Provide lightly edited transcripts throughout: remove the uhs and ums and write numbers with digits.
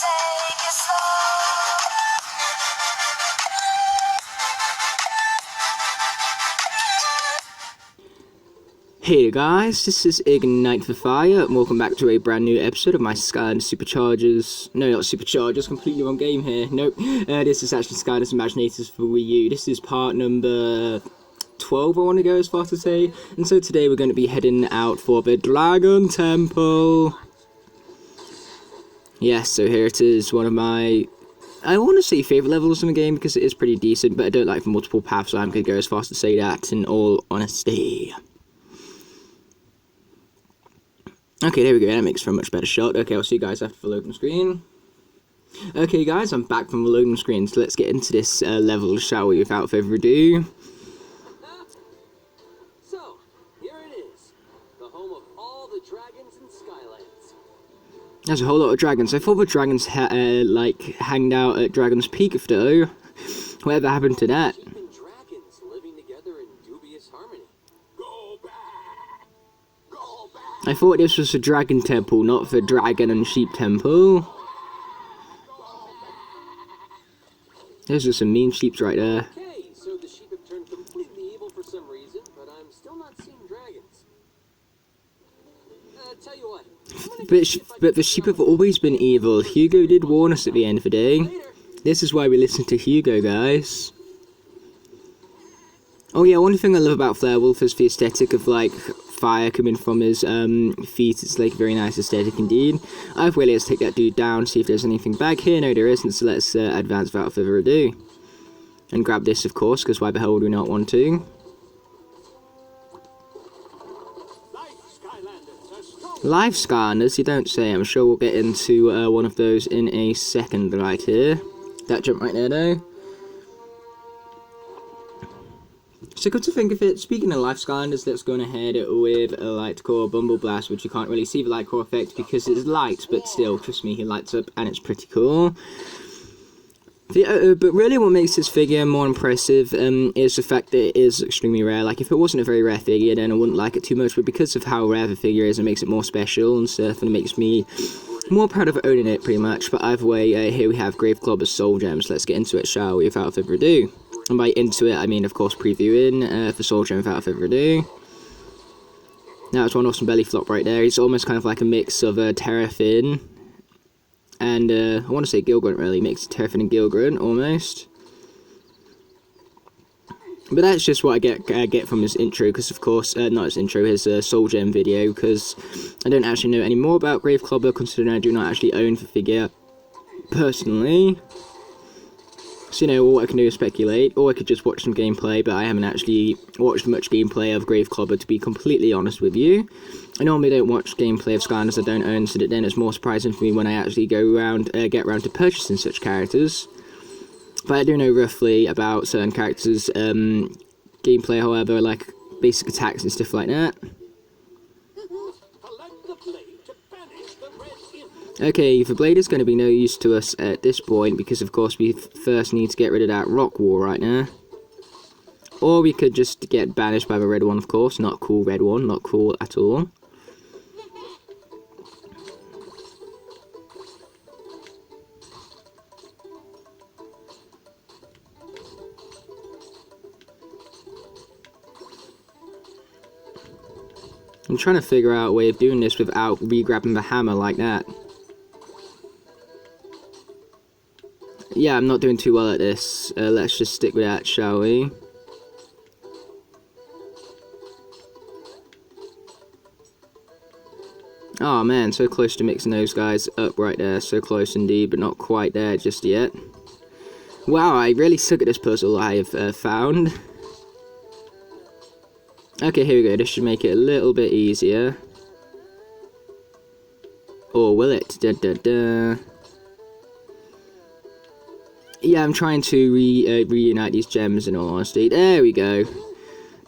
take it slow. Hey guys, this is Ignite for Fire, and welcome back to a brand new episode of my Skylanders Superchargers. No, not Superchargers, completely wrong game here. Nope, this is actually Skylanders Imaginators for Wii U. This is part number 12, I want to go as far to say. And so today we're going to be heading out for the Dragon Temple. Yes, so here it is, one of my, I want to say favourite levels in the game because it is pretty decent, but I don't like the multiple paths, so I'm going to go as far as to say that in all honesty. Okay, there we go, that makes for a much better shot. Okay, I'll see you guys after the loading screen. Okay guys, I'm back from the loading screen, so let's get into this level, shall we, without further ado. So, here it is, the home of all the dragons in Skylands. There's a whole lot of dragons. I thought the dragons hanged out at Dragon's Peak though. Whatever happened to that? Sheep and dragons living together in dubious harmony. Go back! Go back! I thought this was a dragon temple, not the dragon and sheep temple. Those are some mean sheeps right there. Okay, so the sheep have turned completely evil for some reason, but I'm still not seeing dragons. Tell you what. But the sheep have always been evil. Hugo did warn us at the end of the day. This is why we listen to Hugo, guys. Oh yeah, one thing I love about Flarewolf is the aesthetic of like fire coming from his feet. It's like a very nice aesthetic indeed. Either way, let's take that dude down, see if there's anything back here. No, there isn't, so let's advance without further ado. And grab this, of course, because why the hell would we not want to? Live Skylanders, you don't say. I'm sure we'll get into one of those in a second right here. That jump right there, though. So good to think of it, speaking of Live Skylanders, let's go ahead with a light core Bumble Blast, which you can't really see the light core effect because it's light, but still, trust me, he lights up and it's pretty cool. But really what makes this figure more impressive is the fact that it is extremely rare. Like, if it wasn't a very rare figure, then I wouldn't like it too much, but because of how rare the figure is, it makes it more special and stuff, and it makes me more proud of owning it, pretty much. But either way, here we have Graveclobber's Soul Gems. Let's get into it, shall we, without further ado. And by into it, I mean, of course, previewing for Soul Gem without further ado. Now, it's one awesome belly flop right there. He's almost kind of like a mix of Terrafin and, I want to say Gilgrunt, really. Mix of Terrafin and Gilgrunt, almost. But that's just what I get from his intro, because, of course, not his intro, his Soul Gem video, because I don't actually know any more about Graveclobber, considering I do not actually own the figure personally. So, you know, all I can do is speculate, or I could just watch some gameplay, but I haven't actually watched much gameplay of Graveclobber, to be completely honest with you. I normally don't watch gameplay of Skylanders I don't own, so that then it's more surprising for me when I actually get around to purchasing such characters. But I do know roughly about certain characters' gameplay, however, like basic attacks and stuff like that. Okay, the blade is going to be no use to us at this point, because of course we first need to get rid of that rock wall right now. Or we could just get banished by the red one, of course. Not cool, red one, not cool at all. I'm trying to figure out a way of doing this without re-grabbing the hammer like that. Yeah, I'm not doing too well at this. Let's just stick with that, shall we? Oh man, so close to mixing those guys up right there. So close indeed, but not quite there just yet. Wow, I really suck at this puzzle I have found. Okay, here we go. This should make it a little bit easier. Or will it? Da da da. Yeah, I'm trying to reunite these gems in all honesty. There we go.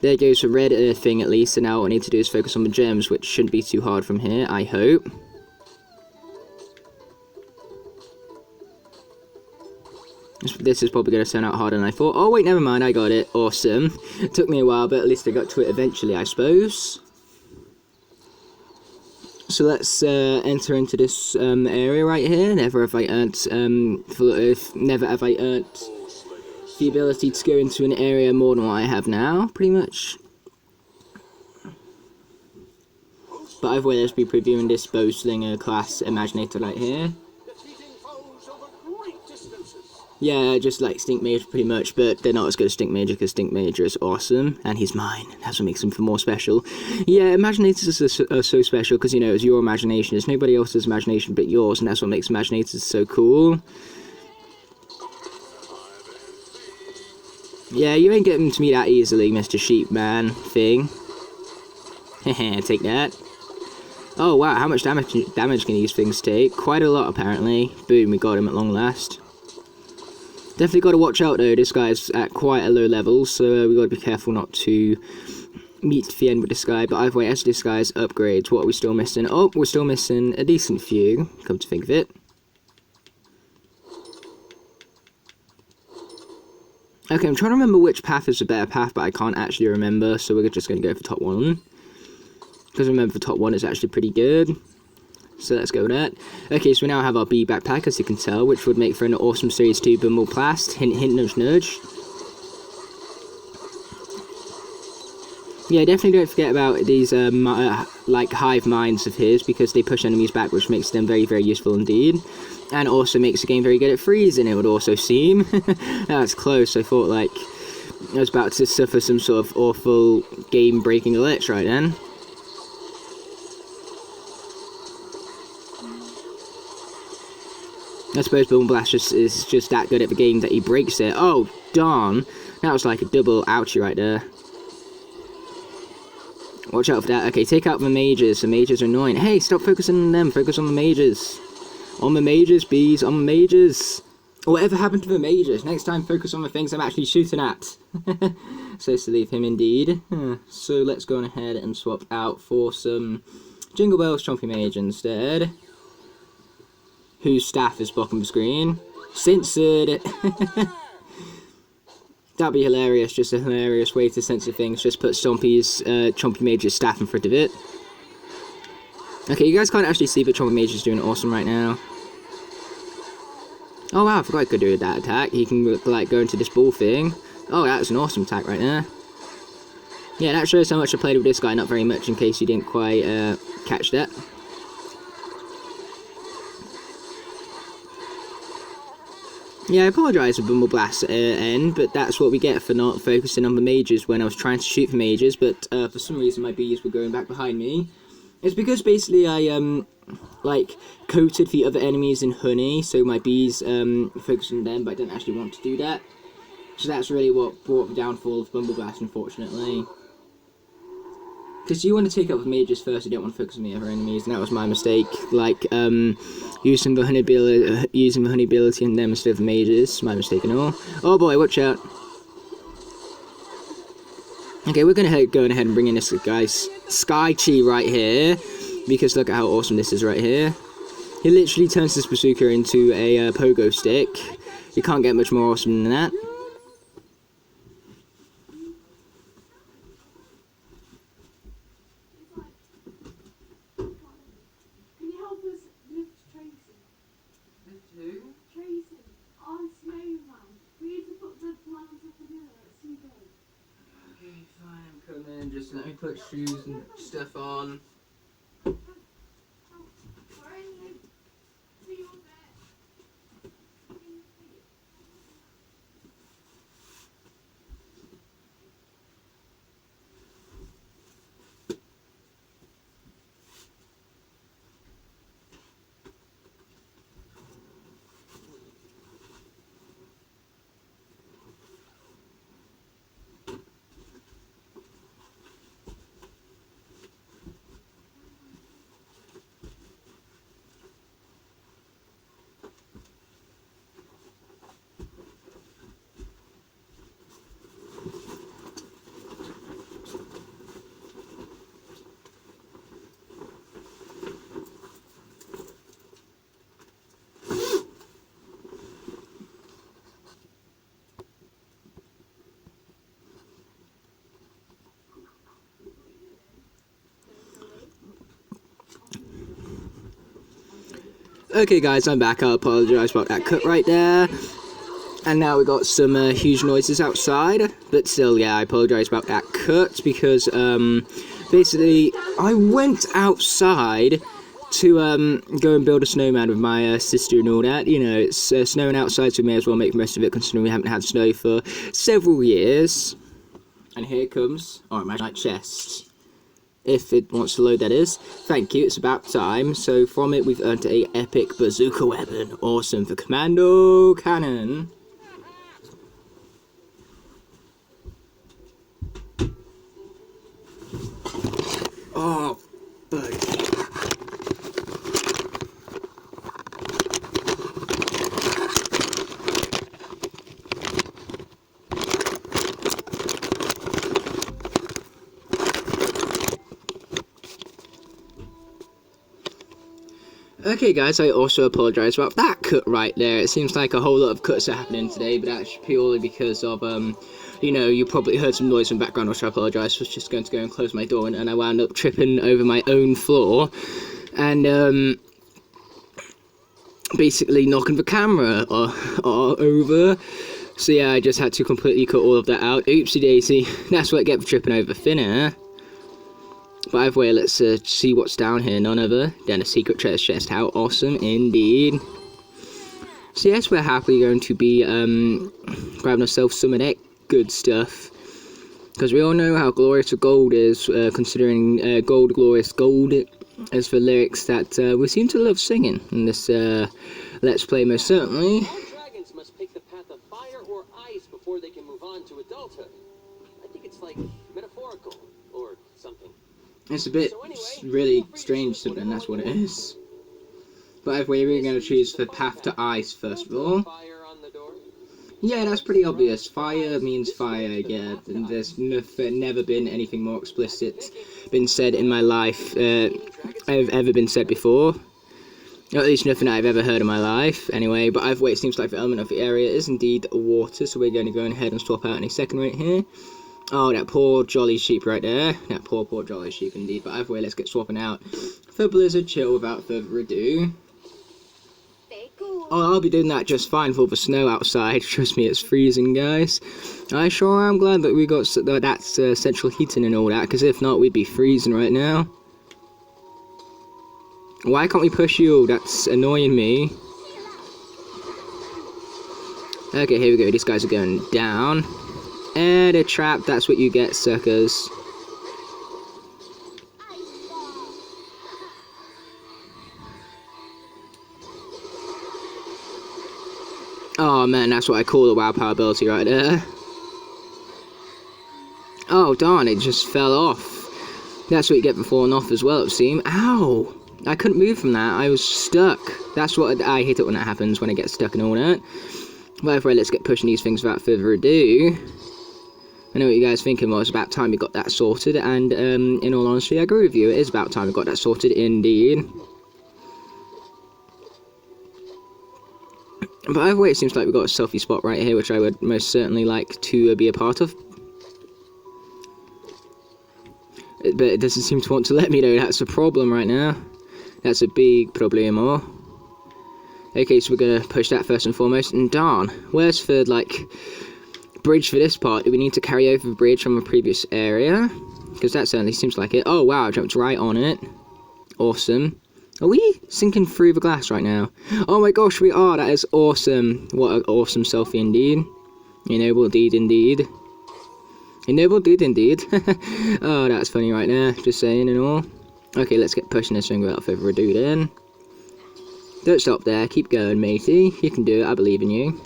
There goes the red thing at least, and now what I need to do is focus on the gems, which shouldn't be too hard from here, I hope. This is probably going to turn out harder than I thought. Oh wait, never mind, I got it. Awesome. It took me a while, but at least I got to it eventually, I suppose. So let's enter into this area right here. Never have I earned never have I earned the ability to go into an area more than what I have now, pretty much. But either way, let's be previewing this bow slinger class Imaginator right here. Yeah, just like Stink Major pretty much, but they're not as good as Stink Major because Stink Major is awesome, and he's mine. That's what makes him more special. Yeah, Imaginators are so special because, you know, it's your imagination. It's nobody else's imagination but yours, and that's what makes Imaginators so cool. Yeah, you ain't getting to me that easily, Mr. Sheepman thing. Hehe, take that. Oh wow, how much damage can these things take? Quite a lot, apparently. Boom, we got him at long last. Definitely got to watch out though, this guy's at quite a low level, so we got to be careful not to meet the end with this guy. But either way, as this guy's upgrades, what are we still missing? Oh, we're still missing a decent few, come to think of it. Okay, I'm trying to remember which path is the better path, but I can't actually remember, so we're just going to go for top one. Because remember, the top one is actually pretty good. So let's go with that. Okay, so we now have our B backpack, as you can tell, which would make for an awesome Series 2 Bumble Blast. Hint, hint, nudge, nudge. Yeah, definitely don't forget about these, like, hive minds of his, because they push enemies back, which makes them very, very useful indeed. And also makes the game very good at freezing, it would also seem. That's close, I thought, like, I was about to suffer some sort of awful game-breaking glitch right then. I suppose Bumble Blast is just that good at the game that he breaks it. Oh, darn. That was like a double ouchie right there. Watch out for that. Okay, take out the mages. The mages are annoying. Hey, stop focusing on them. Focus on the mages. On the mages, bees. On the mages. Whatever happened to the mages? Next time, focus on the things I'm actually shooting at. So to leave him indeed. So let's go on ahead and swap out for some Jingle Bells Chompy Mage instead. Whose staff is blocking the screen. Censored. That'd be hilarious. Just a hilarious way to censor things. Just put Chompy Mage's staff in front of it. Okay, you guys can't actually see, but Chompy Mage is doing awesome right now. Oh wow, I forgot I could do that attack. He can like go into this ball thing. Oh, that was an awesome attack right there. Yeah, that shows how much I played with this guy. Not very much, in case you didn't quite catch that. Yeah, I apologise for Bumble Blast's end, but that's what we get for not focusing on the mages when I was trying to shoot for mages, but for some reason my bees were going back behind me. It's because basically I, like, coated the other enemies in honey, so my bees focused on them, but I didn't actually want to do that. So that's really what brought the downfall of Bumble Blast, unfortunately. Because you want to take up the mages first, you don't want to focus on the other enemies, and that was my mistake. Like, using the honey ability on them instead of the mages, my mistake and all. Oh boy, watch out. Okay, we're going to go ahead and bring in this guy's Sky Chi right here, because look at how awesome this is right here. He literally turns this bazooka into a pogo stick. You can't get much more awesome than that. Just let me put shoes and stuff on. Okay guys, I'm back. I apologise about that cut right there. And now we got some huge noises outside. But still, yeah, I apologise about that cut because basically I went outside to go and build a snowman with my sister and all that. You know, it's snowing outside, so we may as well make the most of it considering we haven't had snow for several years. And here comes our Imaginate chest. If it wants to load, that is. Thank you, it's about time. So from it we've earned a epic bazooka weapon. Awesome for commando cannon. Oh, fuck. Okay guys, I also apologise about that cut right there. It seems like a whole lot of cuts are happening today, but that's purely because of, you know, you probably heard some noise in the background, which I apologise. I was just going to go and close my door, and I wound up tripping over my own floor, and, basically knocking the camera over. So yeah, I just had to completely cut all of that out. Oopsie daisy, that's what I get for tripping over thin air. But either way, let's see what's down here. None other than a secret treasure chest. How awesome indeed. So yes, we're happily going to be grabbing ourselves some of that good stuff. Because we all know how glorious the gold is, considering gold, glorious gold as for lyrics that we seem to love singing in this Let's Play most certainly. Dragons must pick the path of fire or ice before they can move on to adulthood. I think it's like metaphorical or something. It's a bit really strange something, that's what it is. But either way, we're going to choose the path to ice first of all. Yeah, that's pretty obvious. Fire means fire, yeah. And there's never been anything more explicit been said in my life I've ever been said before. Or at least nothing I've ever heard in my life. Anyway, but either way, it seems like the element of the area is indeed water, so we're going to go ahead and swap out any second right here. Oh, that poor jolly sheep right there. That poor jolly sheep indeed. But either way, let's get swapping out for Blizzard Chill without further ado. Oh, I'll be doing that just fine for the snow outside. Trust me, it's freezing, guys. I sure am glad that we got that central heating and all that, because if not, we'd be freezing right now. Why can't we push you? That's annoying me. Okay, here we go. These guys are going down. And a trap, that's what you get, suckers. Oh man, that's what I call the WoW power ability right there. Oh darn, it just fell off. That's what you get for falling off as well, it seems. Ow! I couldn't move from that, I was stuck. That's what I hate it when that happens, when I get stuck and all that. But anyway, let's get pushing these things without further ado. I know what you guys thinking, well, it's about time we got that sorted, and in all honesty, I agree with you, it is about time we got that sorted indeed. But either way, it seems like we've got a selfie spot right here, which I would most certainly like to be a part of. But it doesn't seem to want to let me know, that's a problem right now. That's a big problemo. Okay, so we're going to push that first and foremost, and darn, where's the, like, bridge for this part? Do we need to carry over the bridge from a previous area? Because that certainly seems like it. Oh wow, I jumped right on it. Awesome. Are we sinking through the glass right now? Oh my gosh, we are. That is awesome. What an awesome selfie indeed. A noble deed indeed. A noble deed indeed. Oh, that's funny right there. Just saying and all. Okay, let's get pushing this thing without further ado then. Don't stop there. Keep going, matey. You can do it. I believe in you.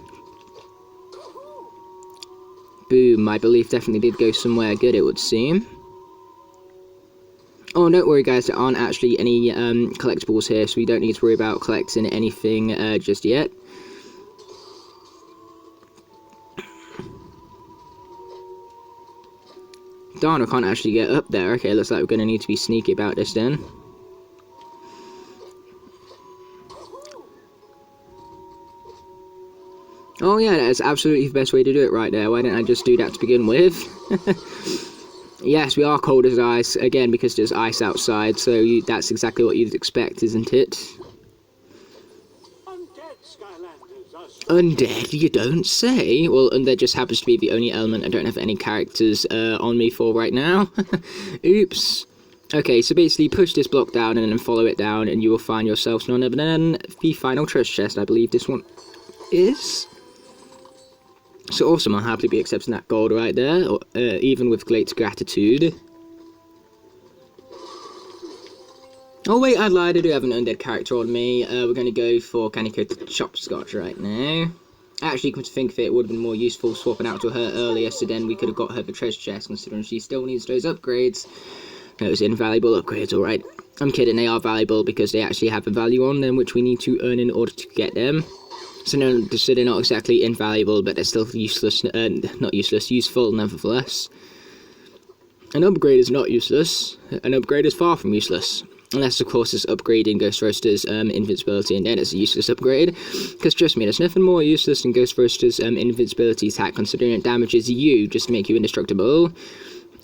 Boom, my belief definitely did go somewhere good, it would seem. Oh, don't worry guys, there aren't actually any collectibles here, so we don't need to worry about collecting anything just yet. Darn, I can't actually get up there. Okay, looks like we're going to need to be sneaky about this then. Oh yeah, that is absolutely the best way to do it right there. Why didn't I just do that to begin with? Yes, we are cold as ice, again, because there's ice outside, so that's exactly what you'd expect, isn't it? Undead, you don't say? Well, undead just happens to be the only element I don't have any characters on me for right now. Oops. Okay, so basically push this block down and then follow it down and you will find yourself none other than the final treasure chest. I believe this one is. So awesome, I'll happily be accepting that gold right there, even with great gratitude. Oh wait, I lied, I do have an undead character on me. We're going to go for Candy Coated Chopscotch right now. Actually, come to think of it, it would have been more useful swapping out to her earlier, so then we could have got her the treasure chest, considering she still needs those upgrades. Those invaluable upgrades, alright. I'm kidding, they are valuable because they actually have a value on them, which we need to earn in order to get them. So, no, so they're not exactly invaluable, but they're still useless, not useless, useful nevertheless. An upgrade is not useless, an upgrade is far from useless. Unless, of course, it's upgrading Ghost Roaster's invincibility, and then it's a useless upgrade. Because, trust me, there's nothing more useless than Ghost Roaster's invincibility attack, considering it damages you just to make you indestructible.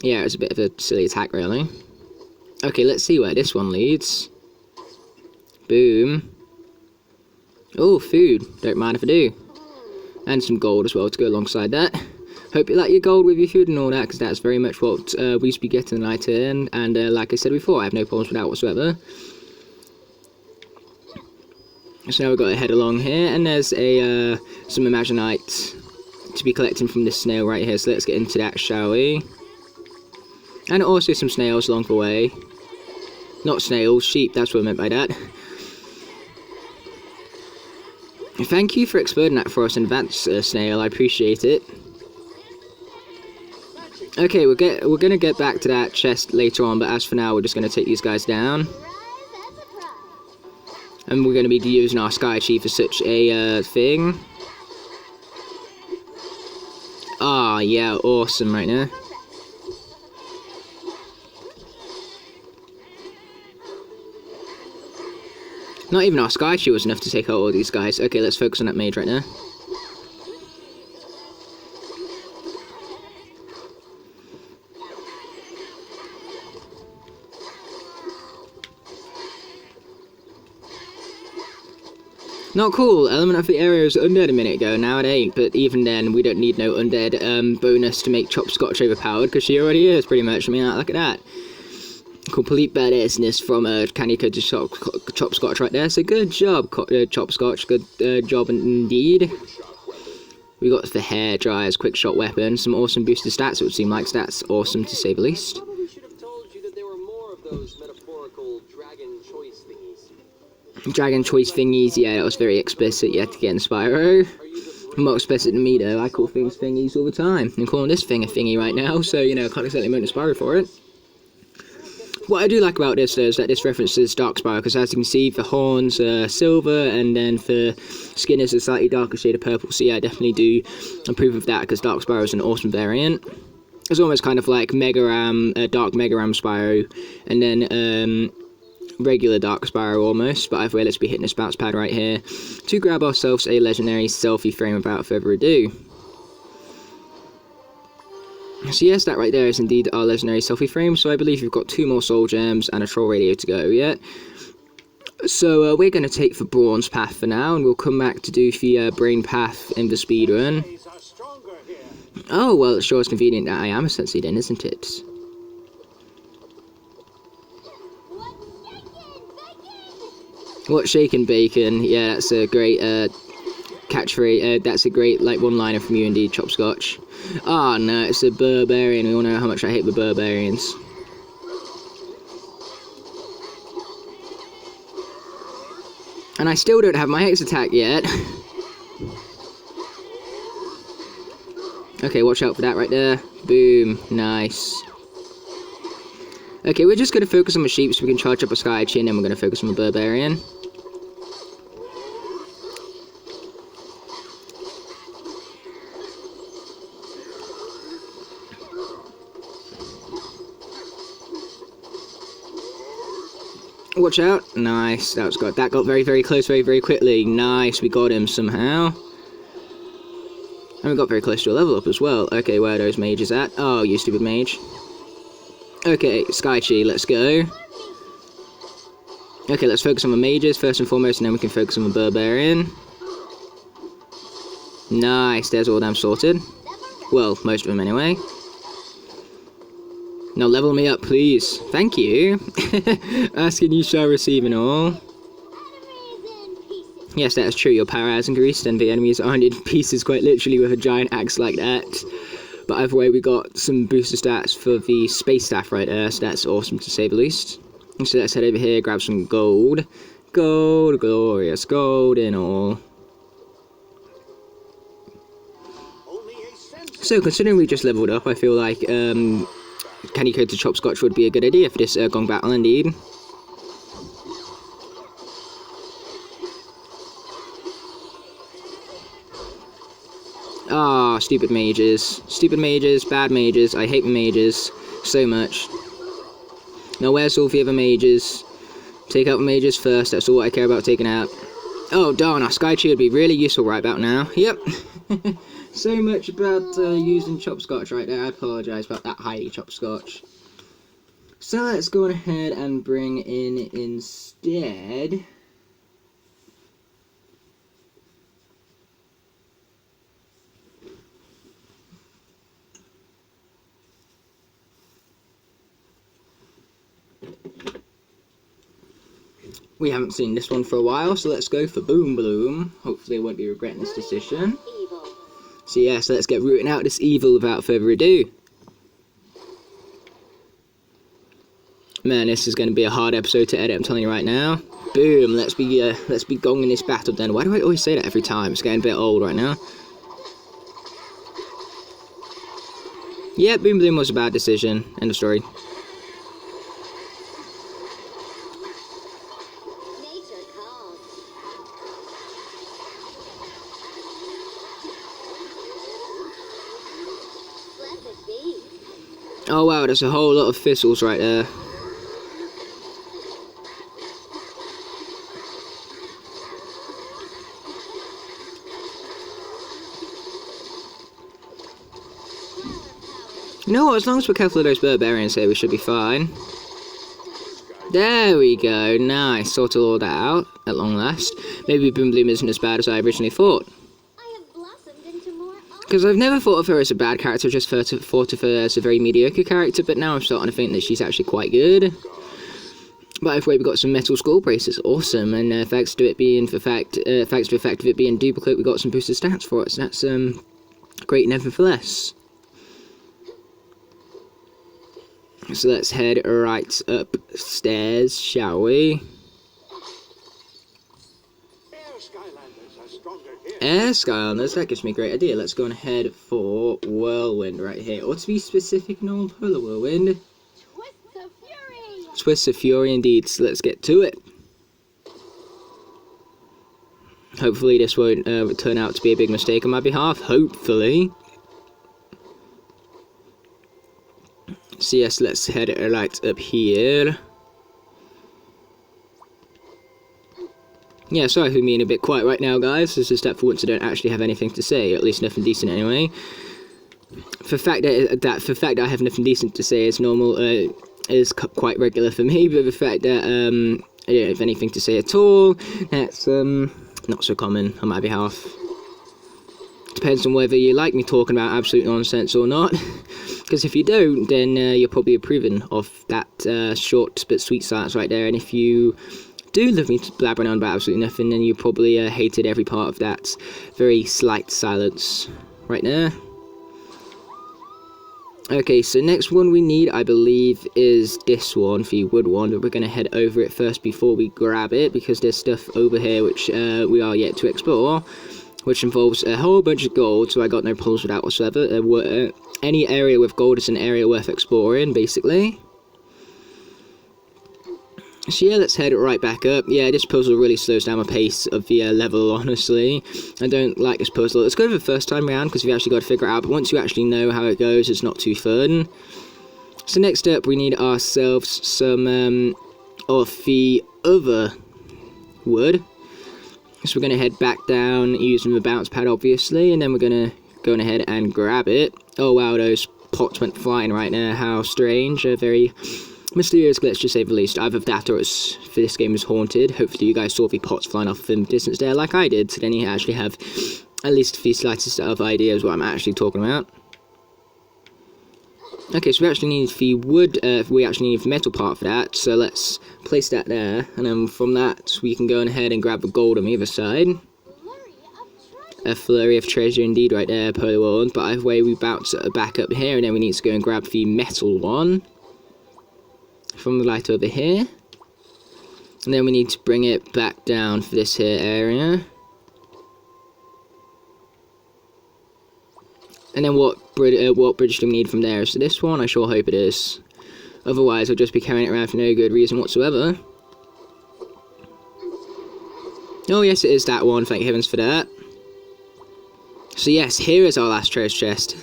Yeah, it's a bit of a silly attack, really. Okay, let's see where this one leads. Boom. Oh, food. Don't mind if I do. And some gold as well to go alongside that. Hope you like your gold with your food and all that, because that's very much what we used to be getting tonight in. And like I said before, I have no problems with that whatsoever. So now we've got to head along here, and there's a some Imaginite to be collecting from this snail right here. So let's get into that, shall we? And also some snails along the way. Not snails, sheep, that's what I meant by that. Thank you for exploding that for us in advance, snail, I appreciate it. Okay, we're gonna get back to that chest later on, but as for now, we're just gonna take these guys down. And we're gonna be using our Sky Chi for such a thing. Ah, yeah, awesome right now. Not even our Sky Chi was enough to take out all these guys. Okay, let's focus on that mage right now. Not cool, element of the area was undead a minute ago, now it ain't, but even then, we don't need no undead bonus to make Chopscotch overpowered, because she already is, pretty much. I mean, look at that. Complete badassness from Candy Coated Chopscotch right there, so good job, Chopscotch, good job indeed. We got the hair dryers, quick shot weapon, some awesome boosted stats, it would seem like stats awesome to say the least. Probably should have told you that there were more of those metaphorical dragon choice thingies. Dragon choice thingies, yeah, it was very explicit yet again, Spyro. More explicit than me though, I call things thingies all the time. I'm calling this thing a thingy right now, so you know, I can't exactly moan to Spyro for it. What I do like about this though is that this references Dark Spyro, because as you can see, the horns are silver, and then the skin is a slightly darker shade of purple, so yeah, I definitely do approve of that, because Dark Spyro is an awesome variant. It's almost kind of like Dark Mega Ram Spyro, and then regular Dark Spyro almost, but either way, let's be hitting this bounce pad right here to grab ourselves a legendary selfie frame without further ado. So yes, that right there is indeed our legendary selfie frame, so I believe we've got 2 more soul gems and a troll radio to go yet. So we're going to take the bronze path for now, and we'll come back to do the brain path in the speedrun. Oh, well, it sure is convenient that I am a sensei then, isn't it? What shaking bacon? Yeah, that's a great catchphrase. That's a great like one-liner from you indeed, Chopscotch. Ah, no, it's a barbarian. We all know how much I hate the barbarians. And I still don't have my hex attack yet. Okay, watch out for that right there. Boom, nice. Okay, we're just going to focus on the sheep so we can charge up a Sky Chi, and then we're going to focus on the barbarian. Watch out. Nice. That got very, very close very, very quickly. Nice. We got him somehow. And we got very close to a level up as well. Okay, where are those mages at? Oh, you stupid mage. Okay, Sky Chi, let's go. Okay, let's focus on the mages first and foremost, and then we can focus on the barbarian. Nice, there's all them sorted. Well, most of them anyway. Now level me up, please. Thank you. Asking you shall receive and all. Yes, that is true. Your power has increased and the enemies aren't in pieces quite literally with a giant axe like that. But either way, we got some booster stats for the space staff right there, so that's awesome to say the least. So let's head over here, grab some gold. Gold, glorious gold and all. So considering we just leveled up, I feel like Candy Coated Chopscotch would be a good idea for this Gong battle indeed. Ah, stupid mages. Stupid mages, bad mages. I hate the mages so much. Now where's all the other mages? Take out the mages first, that's all I care about taking out. Oh darn, our Sky Tree would be really useful right about now. Yep. So much about using Chopscotch right there. I apologise about that highly Chopscotch. So let's go ahead and bring in instead... We haven't seen this one for a while, so let's go for Boom Bloom. Hopefully I won't be regretting this decision. So yes, let's get rooting out this evil without further ado. Man, this is going to be a hard episode to edit, I'm telling you right now. Boom, let's be gonging this battle then. Why do I always say that every time? It's getting a bit old right now. Yeah, Boom Bloom was a bad decision. End of story. Oh wow, there's a whole lot of thistles right there. You know what, as long as we're careful of those barbarians here, we should be fine. There we go, nice, sorted all that out, at long last. Maybe Boom Bloom isn't as bad as I originally thought. Because I've never thought of her as a bad character, just thought of her as a very mediocre character, but now I'm starting to think that she's actually quite good. But either way, we got some metal skull braces, awesome, and thanks to it being thanks to the fact of it being duplicate, we got some boosted stats for it, so that's great nevertheless. So let's head right upstairs, shall we? Air Skylanders, that gives me a great idea. Let's go and head for Whirlwind right here. Or to be specific, no Polar Whirlwind. Twists of Fury! Twists of Fury indeed, so let's get to it. Hopefully this won't turn out to be a big mistake on my behalf. Hopefully. So yes, let's head right up here. Yeah, sorry for being a bit quiet right now, guys. This is that for once I don't actually have anything to say, at least nothing decent anyway. For the fact that I have nothing decent to say is normal, is quite regular for me, but the fact that I don't have anything to say at all, that's not so common on my behalf. Depends on whether you like me talking about absolute nonsense or not. Because if you don't, then you're probably approving of that short but sweet silence right there, and if you do love me blabbering on about absolutely nothing, then you probably hated every part of that very slight silence right there. Okay, so next one we need, I believe, is this one, the wood one, but we're going to head over it first before we grab it, because there's stuff over here which we are yet to explore, which involves a whole bunch of gold, so I got no problems with that whatsoever. Any area with gold is an area worth exploring, basically. So yeah, let's head right back up. Yeah, this puzzle really slows down my pace of the level, honestly. I don't like this puzzle. Let's go for the first time around, because we actually got to figure it out, but once you actually know how it goes, it's not too fun. So next up, we need ourselves some of the other wood. So we're going to head back down using the bounce pad, obviously, and then we're going to go ahead and grab it. Oh wow, those pots went flying right now. How strange. A very mysterious glitch, to say the least. Either that or for this game is haunted. Hopefully you guys saw the pots flying off in the distance there like I did, so then you actually have at least a few slightest of ideas what I'm actually talking about. Okay, so we actually need the wood, we actually need the metal part for that, so let's place that there, and then from that we can go ahead and grab the gold on the other side. A flurry of treasure indeed right there, Polar World, but either way we bounce back up here, and then we need to go and grab the metal one from the light over here. And then we need to bring it back down for this here area. And then what bridge do we need from there? Is it this one? I sure hope it is. Otherwise, I'll just be carrying it around for no good reason whatsoever. Oh yes, it is that one. Thank heavens for that. So yes, here is our last treasure chest.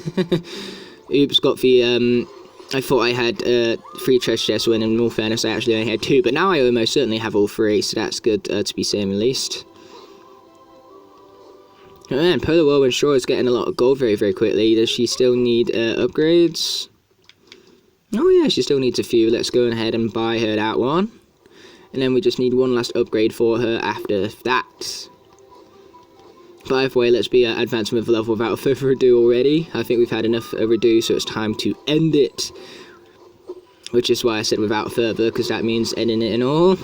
Oops, got the, I thought I had 3 treasure chests when in all fairness I actually only had 2. But now I almost certainly have all 3, so that's good to be saying the least. Oh man, Polar Whirlwind sure is getting a lot of gold very, very quickly. Does she still need upgrades? Oh yeah, she still needs a few. Let's go ahead and buy her that one. And then we just need one last upgrade for her after that. But either way, let's be advancing with the level without further ado already. I think we've had enough ado, so it's time to end it. Which is why I said without further, because that means ending it and all.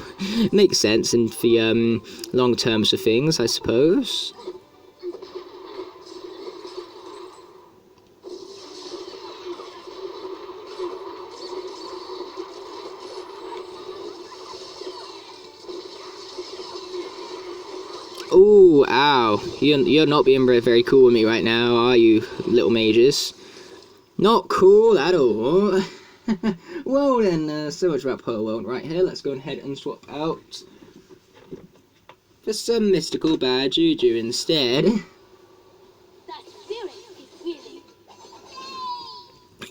Makes sense in the long terms of things, I suppose. Ooh, ow. You're not being very cool with me right now, are you, little mages? Not cool at all. Well then, so much about Polar World right here. Let's go ahead and swap out for some mystical bad juju instead. That spirit is really...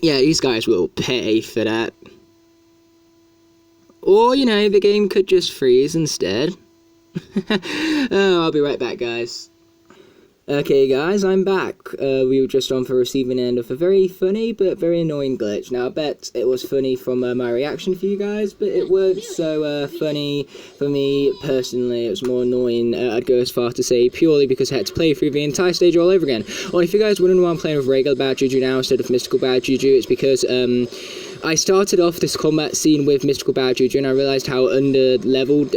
Yeah, these guys will pay for that. Or, you know, the game could just freeze instead. Oh, I'll be right back, guys. Okay, guys, I'm back. We were just on for receiving end of a very funny but very annoying glitch. Now, I bet it was funny from my reaction for you guys, but it weren't so funny for me personally. It was more annoying, I'd go as far to say, purely because I had to play through the entire stage all over again. Or if you guys wondering why I'm playing with regular bad juju now instead of mystical bad juju, it's because, I started off this combat scene with Mystical Bad Juju, and I realised how under-leveled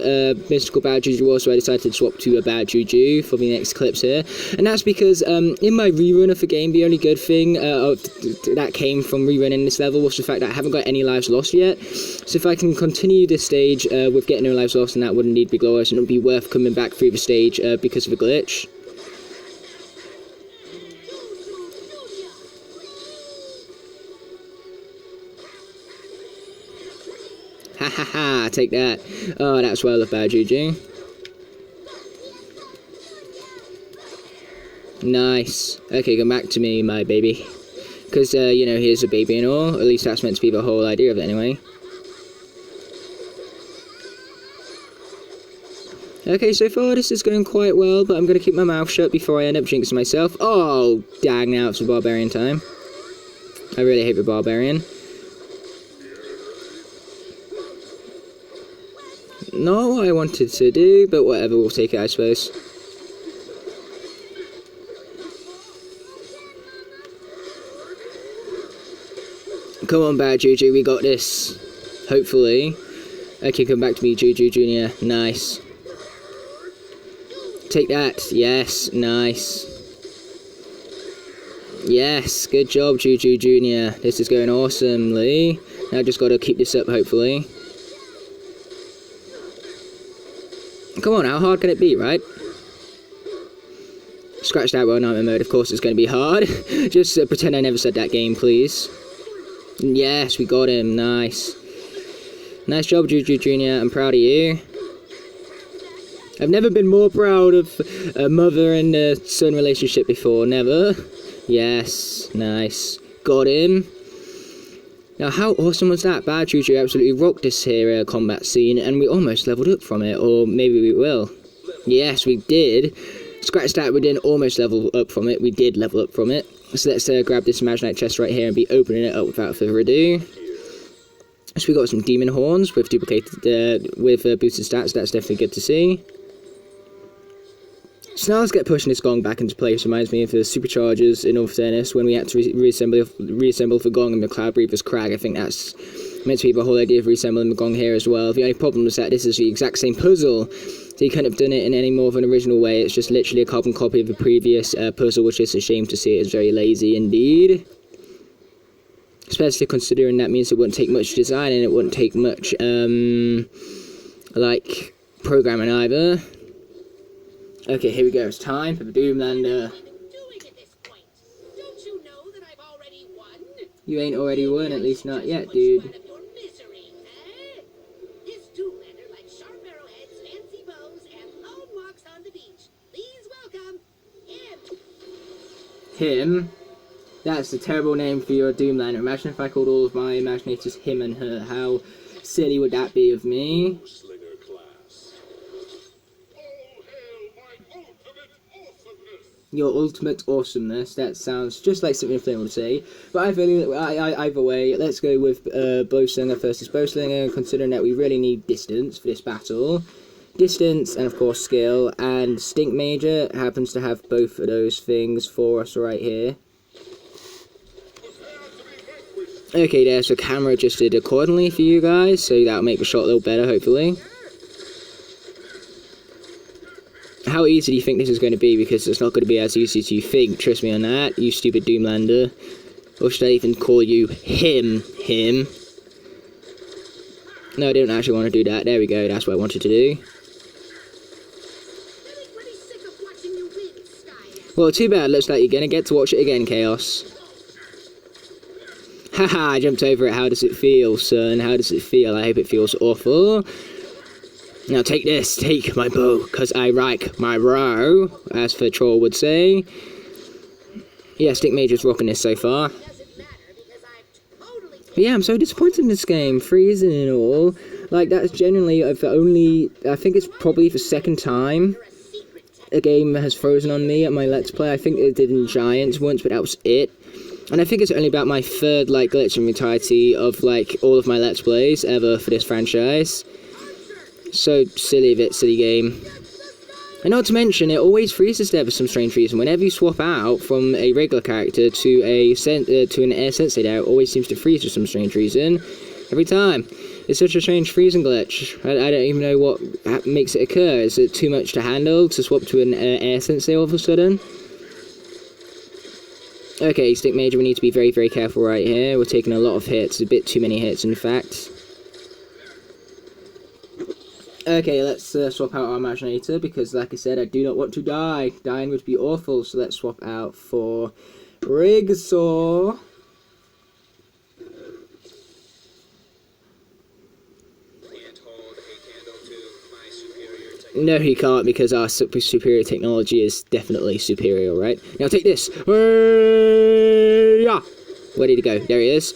Mystical Bad Juju was, so I decided to swap to a Bad Juju for the next clips here. And that's because in my rerun of the game, the only good thing that came from rerunning this level was the fact that I haven't got any lives lost yet. So if I can continue this stage with getting no lives lost, then that would indeed be glorious, and it would be worth coming back through the stage because of a glitch. Ha ha ha, take that. Oh, that's why I love bad juju. Nice. Okay, come back to me, my baby. Because, you know, here's a baby and all. At least that's meant to be the whole idea of it anyway. Okay, so far this is going quite well, but I'm going to keep my mouth shut before I end up jinxing myself. Oh, dang, now it's the barbarian time. I really hate the barbarian. Not what I wanted to do, but whatever, we'll take it, I suppose. Come on, bad Juju, we got this. Hopefully. Okay, come back to me, Juju Jr. Nice. Take that. Yes, nice. Yes, good job, Juju Jr. This is going awesomely. Now I just got to keep this up, hopefully. Come on, how hard can it be, right? Scratch that World Nightmare mode, of course it's going to be hard. Just pretend I never said that game, please. Yes, we got him, nice. Nice job, Juju Jr., I'm proud of you. I've never been more proud of a mother and a son relationship before, never. Yes, nice. Got him. Now, how awesome was that? Bad Juju absolutely rocked this here combat scene, and we almost leveled up from it, or maybe we will. Yes, we did. Scratch that, we didn't almost level up from it, we did level up from it. So let's grab this Imaginate chest right here and be opening it up without further ado. So we got some demon horns with duplicated, with boosted stats, that's definitely good to see. So now let's get pushing this gong back into place. Reminds me of the superchargers in all fairness when we had to reassemble for gong and the Cloud Breathers crag. I think that's meant to be the whole idea of reassembling the gong here as well. The only problem is that this is the exact same puzzle, so you couldn't have done it in any more of an original way. It's just literally a carbon copy of the previous puzzle, which is a shame to see. It's very lazy indeed. Especially considering that means it wouldn't take much design and it wouldn't take much, like, programming either. Okay, here we go. It's time for the Doomlander. You ain't already won, at least not yet, dude. Him? That's a terrible name for your Doomlander. Imagine if I called all of my Imaginators him and her. How silly would that be of me? Your ultimate awesomeness. That sounds just like something Flynn would say. But either way, let's go with Bowslinger versus Bowslinger, considering that we really need distance for this battle. Distance and, of course, skill. And Stink Major happens to have both of those things for us right here. Okay, there's a camera adjusted accordingly for you guys, so that'll make the shot a little better, hopefully. How easy do you think this is going to be? Because it's not going to be as easy as you think. Trust me on that, you stupid Doomlander. Or should I even call you him? No, I don't actually want to do that. There we go, that's what I wanted to do. Well, too bad. Looks like you're going to get to watch it again, Chaos. Haha, I jumped over it. How does it feel, son? How does it feel? I hope it feels awful. Now take this, take my bow, because I like my row, as the troll would say. Yeah, Stick Major's rocking this so far. But yeah, I'm so disappointed in this game, freezing and all. Like, that's genuinely the only, I think it's probably the second time a game has frozen on me at my Let's Play. I think it did in Giants once, but that was it. And I think it's only about my third, like, glitch in the entirety of, like, all of my Let's Plays ever for this franchise. So silly of it, silly game. And not to mention, it always freezes there for some strange reason. Whenever you swap out from a regular character to an air sensei there, it always seems to freeze for some strange reason. Every time. It's such a strange freezing glitch. I don't even know what makes it occur. Is it too much to handle to swap to an air sensei all of a sudden? Okay, Stick Major, we need to be very, very careful right here. We're taking a lot of hits, a bit too many hits, in fact. Okay, let's swap out our Imaginator, because, like I said, I do not want to die. Dying would be awful, so let's swap out for Rigsaw. No, he can't, because our superior technology is definitely superior, right? Now take this. Yeah. Where did he go? There he is.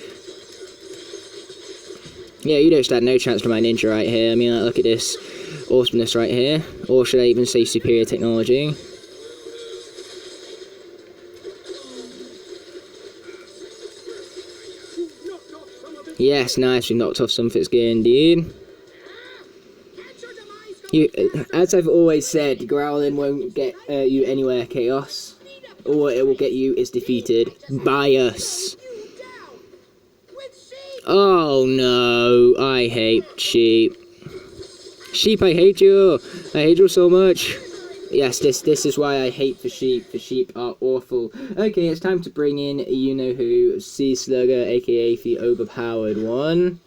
Yeah, you don't stand no chance for my ninja right here. I mean, like, look at this awesomeness right here. Or should I even say superior technology? Yes, nice. We knocked off some of its gear indeed. As I've always said, growling won't get you anywhere, Chaos. All it will get you is defeated by us. Oh no, I hate sheep. Sheep, I hate you. I hate you so much. Yes, this is why I hate the sheep. The sheep are awful. Okay, it's time to bring in you-know-who, Sea Slugger, aka the overpowered one.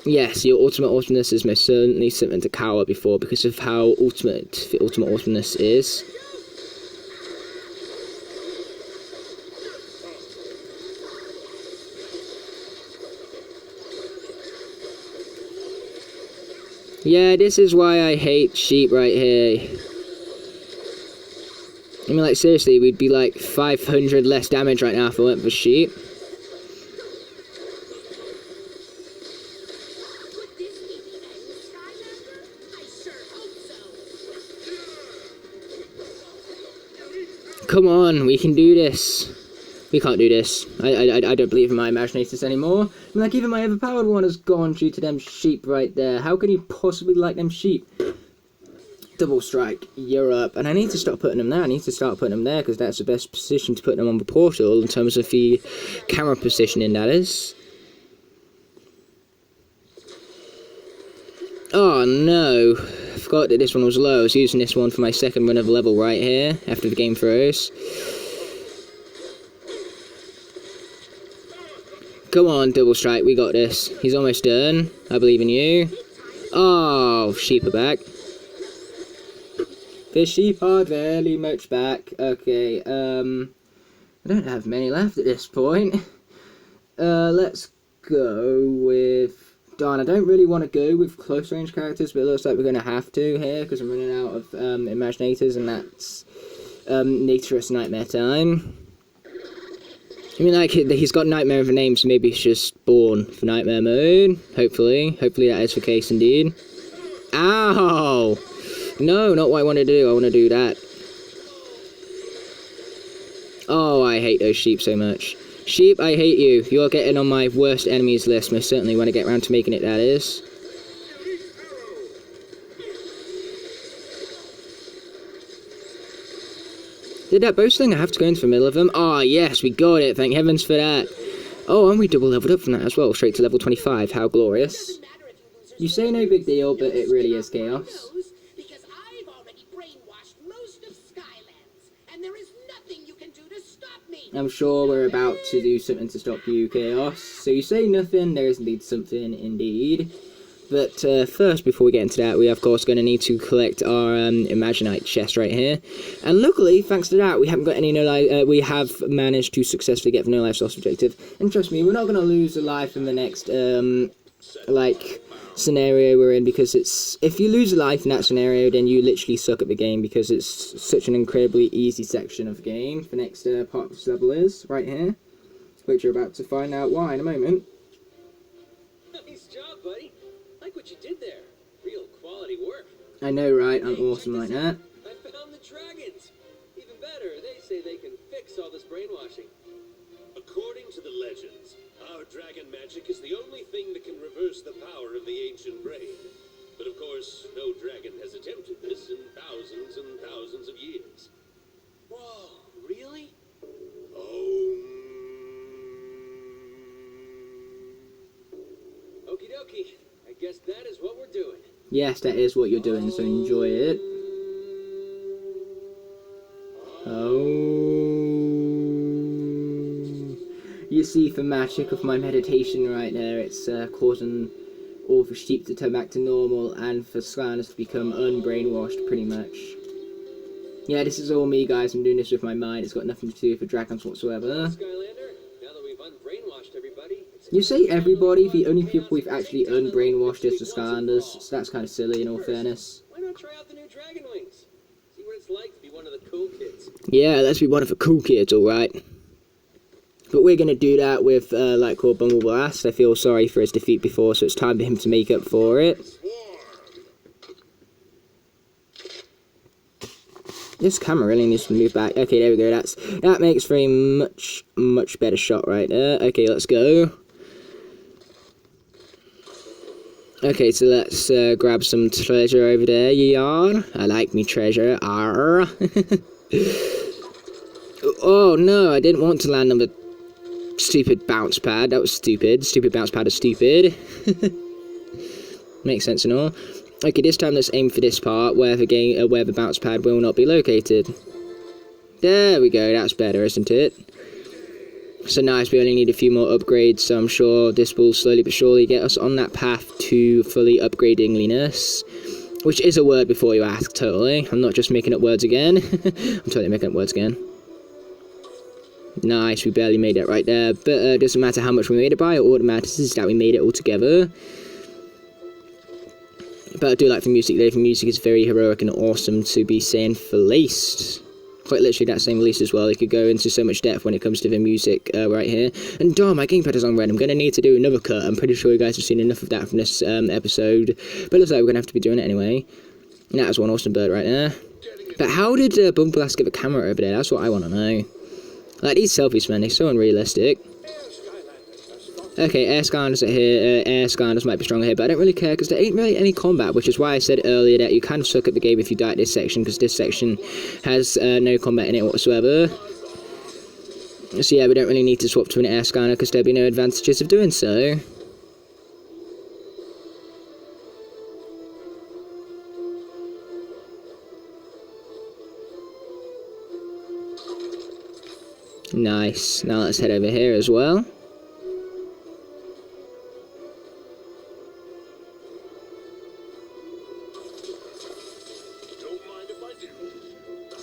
Yes, your ultimate awesomeness is most certainly something to cower before because of how ultimate the ultimate awesomeness is. Yeah, this is why I hate sheep right here. I mean, like, seriously, we'd be like 500 less damage right now if it weren't for sheep. Come on, we can do this. We can't do this. I don't believe in my Imaginators anymore. Like, even my overpowered one has gone due to them sheep right there. How can you possibly like them sheep? Double strike, you're up. And I need to stop putting them there. I need to start putting them there, because that's the best position to put them on the portal, in terms of the camera positioning, that is. Oh no, I forgot that this one was low. I was using this one for my second run of level right here, after the game throws. Come on, double strike, we got this. He's almost done. I believe in you. Oh, sheep are back. The sheep are barely much back. Okay, I don't have many left at this point. Let's go with... Darn, I don't really want to go with close range characters, but it looks like we're going to have to here, because I'm running out of Imaginators, and that's Naturous Nightmare time. I mean, like, he's got Nightmare of a name, so maybe he's just born for Nightmare mode. Hopefully that is the case indeed. Ow! No, not what I want to do. I want to do that. Oh, I hate those sheep so much. Sheep, I hate you. You're getting on my worst enemies list, most certainly, when I get around to making it, that is. Did that boast thing? I have to go into the middle of them. Oh, yes, we got it. Thank heavens for that. Oh, and we double leveled up from that as well. Straight to level 25. How glorious. You say no big deal, but it really is chaos. Because I've already brainwashed most of Skylanders, and there is nothing you can do to stop me. I'm sure we're about to do something to stop you, Chaos. So you say nothing, there is indeed something, indeed. But first, before we get into that, we are of course going to need to collect our Imaginite chest right here. And luckily, thanks to that, we haven't got any no life. We have managed to successfully get the no life source objective. And trust me, we're not going to lose a life in the next scenario we're in, because it's, if you lose a life in that scenario, then you literally suck at the game, because it's such an incredibly easy section of the game. The next part of this level is right here, which you're about to find out why in a moment. Nice job, buddy. Like what you did there. Real quality work. I know, right? I'm awesome like that. I found the dragons. Even better, they say they can fix all this brainwashing. According to the legends, our dragon magic is the only thing that can reverse the power of the ancient brain. But of course, no dragon has attempted this in thousands and thousands of years. Whoa, really? Okie dokie. I guess that is what we're doing. Yes, that is what you're doing, so enjoy it. Oh. You see the magic of my meditation right there. It's causing all the sheep to turn back to normal and for Skylanders to become unbrainwashed, pretty much. Yeah, this is all me, guys. I'm doing this with my mind. It's got nothing to do with the dragons whatsoever. Skylander, now that we've unbrainwashed everybody... You say everybody, the only people we've actually unbrainwashed is the Skylanders, so that's kind of silly in all fairness. Why not try out the new Dragon Wings? See what it's like to be one of the cool kids. Yeah, let's be one of the cool kids, alright. But we're going to do that with, like, called Bumble Blast. I feel sorry for his defeat before, so it's time for him to make up for it. This camera really needs to move back. Okay, there we go. That makes for a much better shot right there. Okay, let's go. Okay, so let's grab some treasure over there, yarn. I like me treasure. Arr. Oh no, I didn't want to land on the stupid bounce pad. That was stupid. Stupid bounce pad is stupid. Makes sense and all. Okay, this time let's aim for this part where the bounce pad will not be located. There we go. That's better, isn't it? So nice, we only need a few more upgrades, so I'm sure this will slowly but surely get us on that path to fully upgradingliness. Which is a word before you ask, totally. I'm not just making up words again. I'm totally making up words again. Nice, we barely made it right there. But it doesn't matter how much we made it by, all that matters is that we made it all together. But I do like the music though. The music is very heroic and awesome to be saying for least. Quite literally that same release as well. It could go into so much depth when it comes to the music right here. And darn, my gamepad is on red. I'm going to need to do another cut. I'm pretty sure you guys have seen enough of that from this episode. But it looks like we're going to have to be doing it anyway. And that was one awesome bird right there. But how did Bumble Blast get the camera over there? That's what I want to know. Like, these selfies, man, they're so unrealistic. Okay, air Skylanders are here. Air Skylanders might be stronger here, but I don't really care because there ain't really any combat, which is why I said earlier that you kind of suck at the game if you die at this section, because this section has no combat in it whatsoever. So yeah, we don't really need to swap to an air Skylander because there'll be no advantages of doing so. Nice. Now let's head over here as well.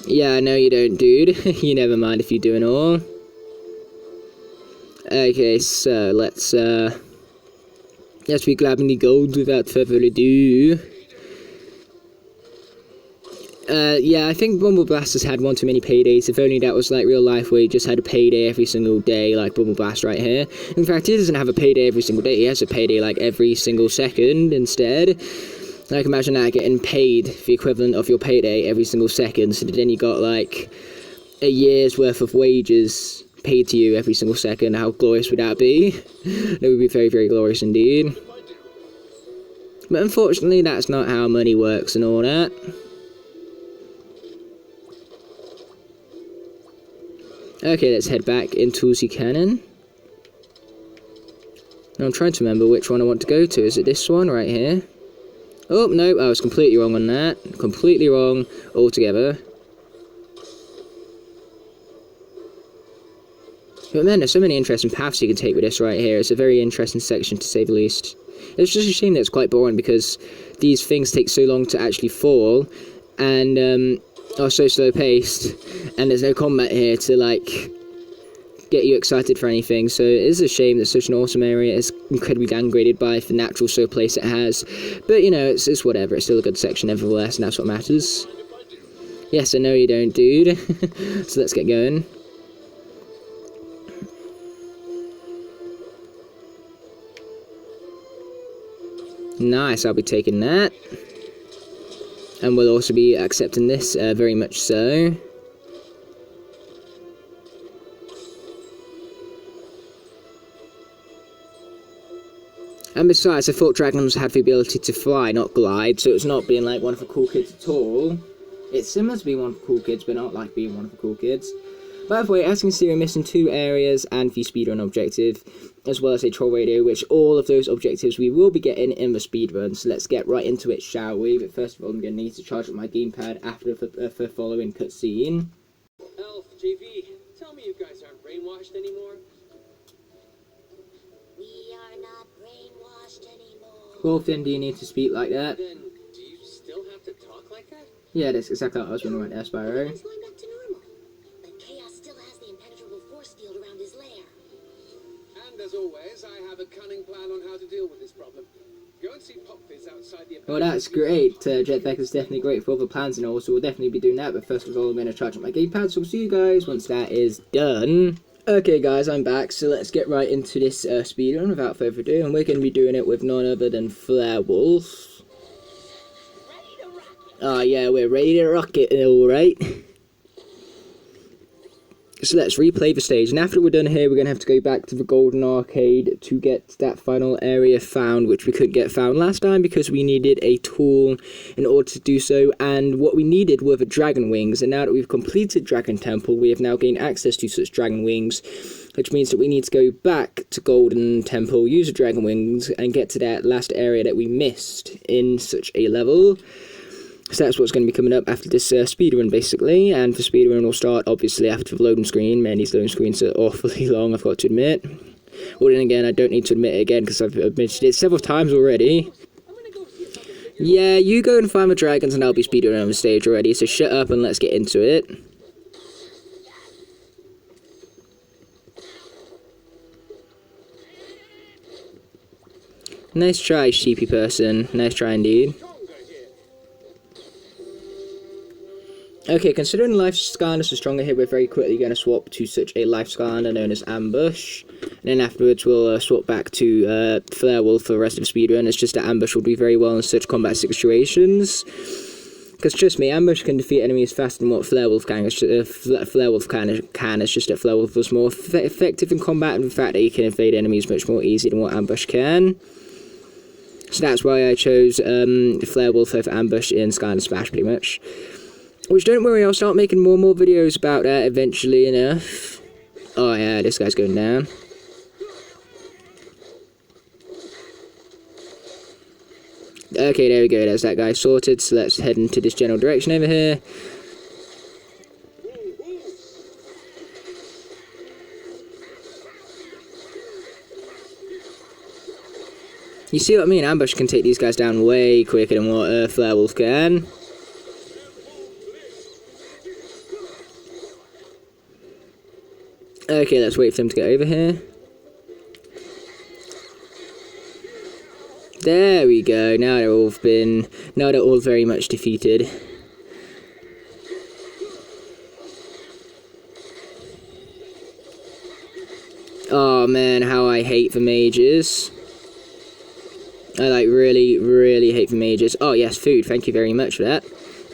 Yeah, I know you don't, dude. You never mind if you do and all. Okay, so let's be grabbing the gold without further ado. Yeah, I think Bumble Blast has had one too many paydays. If only that was like real life where he just had a payday every single day, like Bumble Blast right here. In fact, he doesn't have a payday every single day. He has a payday like every single second instead. Like, imagine that, getting paid the equivalent of your payday every single second. So then you got like a year's worth of wages paid to you every single second. How glorious would that be? That would be very, very glorious indeed. But unfortunately, that's not how money works and all that. Okay, let's head back into the cannon. Now I'm trying to remember which one I want to go to. Is it this one right here? Oh, no, I was completely wrong on that. Completely wrong altogether. But man, there's so many interesting paths you can take with this right here. It's a very interesting section, to say the least. It's just a shame that it's quite boring, because these things take so long to actually fall, and are so slow-paced, and there's no combat here to, like, get you excited for anything. So it is a shame that such an awesome area is incredibly downgraded by the natural slow place it has. But, you know, it's whatever. It's still a good section nevertheless, and that's what matters. Yes, I know you don't, dude. So let's get going. Nice, I'll be taking that. And we'll also be accepting this, very much so. And besides, I thought dragons had the ability to fly, not glide, so it's not being like one of the cool kids at all. It's similar to being one of the cool kids, but not like being one of the cool kids. By the way, as you can see, we're missing 2 areas and the speedrun objective, as well as a troll radio, which all of those objectives we will be getting in the speedrun. So let's get right into it, shall we? But first of all, I'm going to need to charge up my gamepad after the following cutscene. Elf, JV, tell me you guys aren't brainwashed anymore. We are not brainwashed anymore. Well, then do you need to speak like that? Then, do you still have to talk like that? Yeah, that's exactly what I was wondering right there, Spyro. It's going back to normal. But Chaos still has the impenetrable force field around his lair. And as always, I have a cunning plan on how to deal with this problem. Go and see Popfizz outside the... Well, that's great. Jetpack is definitely great for other plans and all, so we'll definitely be doing that. But first of all, I'm going to charge up my gamepad, so we'll see you guys once that is done. Okay, guys, I'm back, so let's get right into this speedrun without further ado, and we're going to be doing it with none other than Flare-Wolf. Oh, yeah, we're ready to rock it, alright. So let's replay the stage, and after we're done here, we're going to have to go back to the Golden Arcade to get that final area found, which we couldn't get found last time because we needed a tool in order to do so, and what we needed were the dragon wings, and now that we've completed Dragon Temple, we have now gained access to such dragon wings, which means that we need to go back to Golden Temple, use the dragon wings, and get to that last area that we missed in such a level. So that's what's going to be coming up after this speedrun, basically, and the speedrun will start, obviously, after the loading screen. Man, these loading screens are awfully long, I've got to admit. Well, then again, I don't need to admit it again, because I've admitted it several times already. Yeah, you go and find the dragons, and I'll be speedrunning on the stage already, so shut up and let's get into it. Nice try, sheepy person. Nice try indeed. Okay, considering Life Skylanders are stronger here, we're very quickly going to swap to such a Life Skylander known as Ambush. And then afterwards we'll swap back to Flare-Wolf for the rest of the speedrun. It's just that Ambush will do very well in such combat situations. Because trust me, Ambush can defeat enemies faster than what Flare-Wolf can. Flare-Wolf can. It's just that Flare-Wolf was more effective in combat, and the fact that he can evade enemies much more easy than what Ambush can. So that's why I chose Flare-Wolf over Ambush in Skylanders Splash, pretty much. Which, don't worry, I'll start making more and more videos about that eventually enough. Oh yeah, this guy's going down. Okay, there we go, there's that guy sorted, so let's head into this general direction over here. You see what I mean? Ambush can take these guys down way quicker than what Flare-Wolf can. Okay, let's wait for them to get over here. There we go, now they're all very much defeated. Oh man, how I hate the mages. I like really hate the mages. Oh yes, food, thank you very much for that.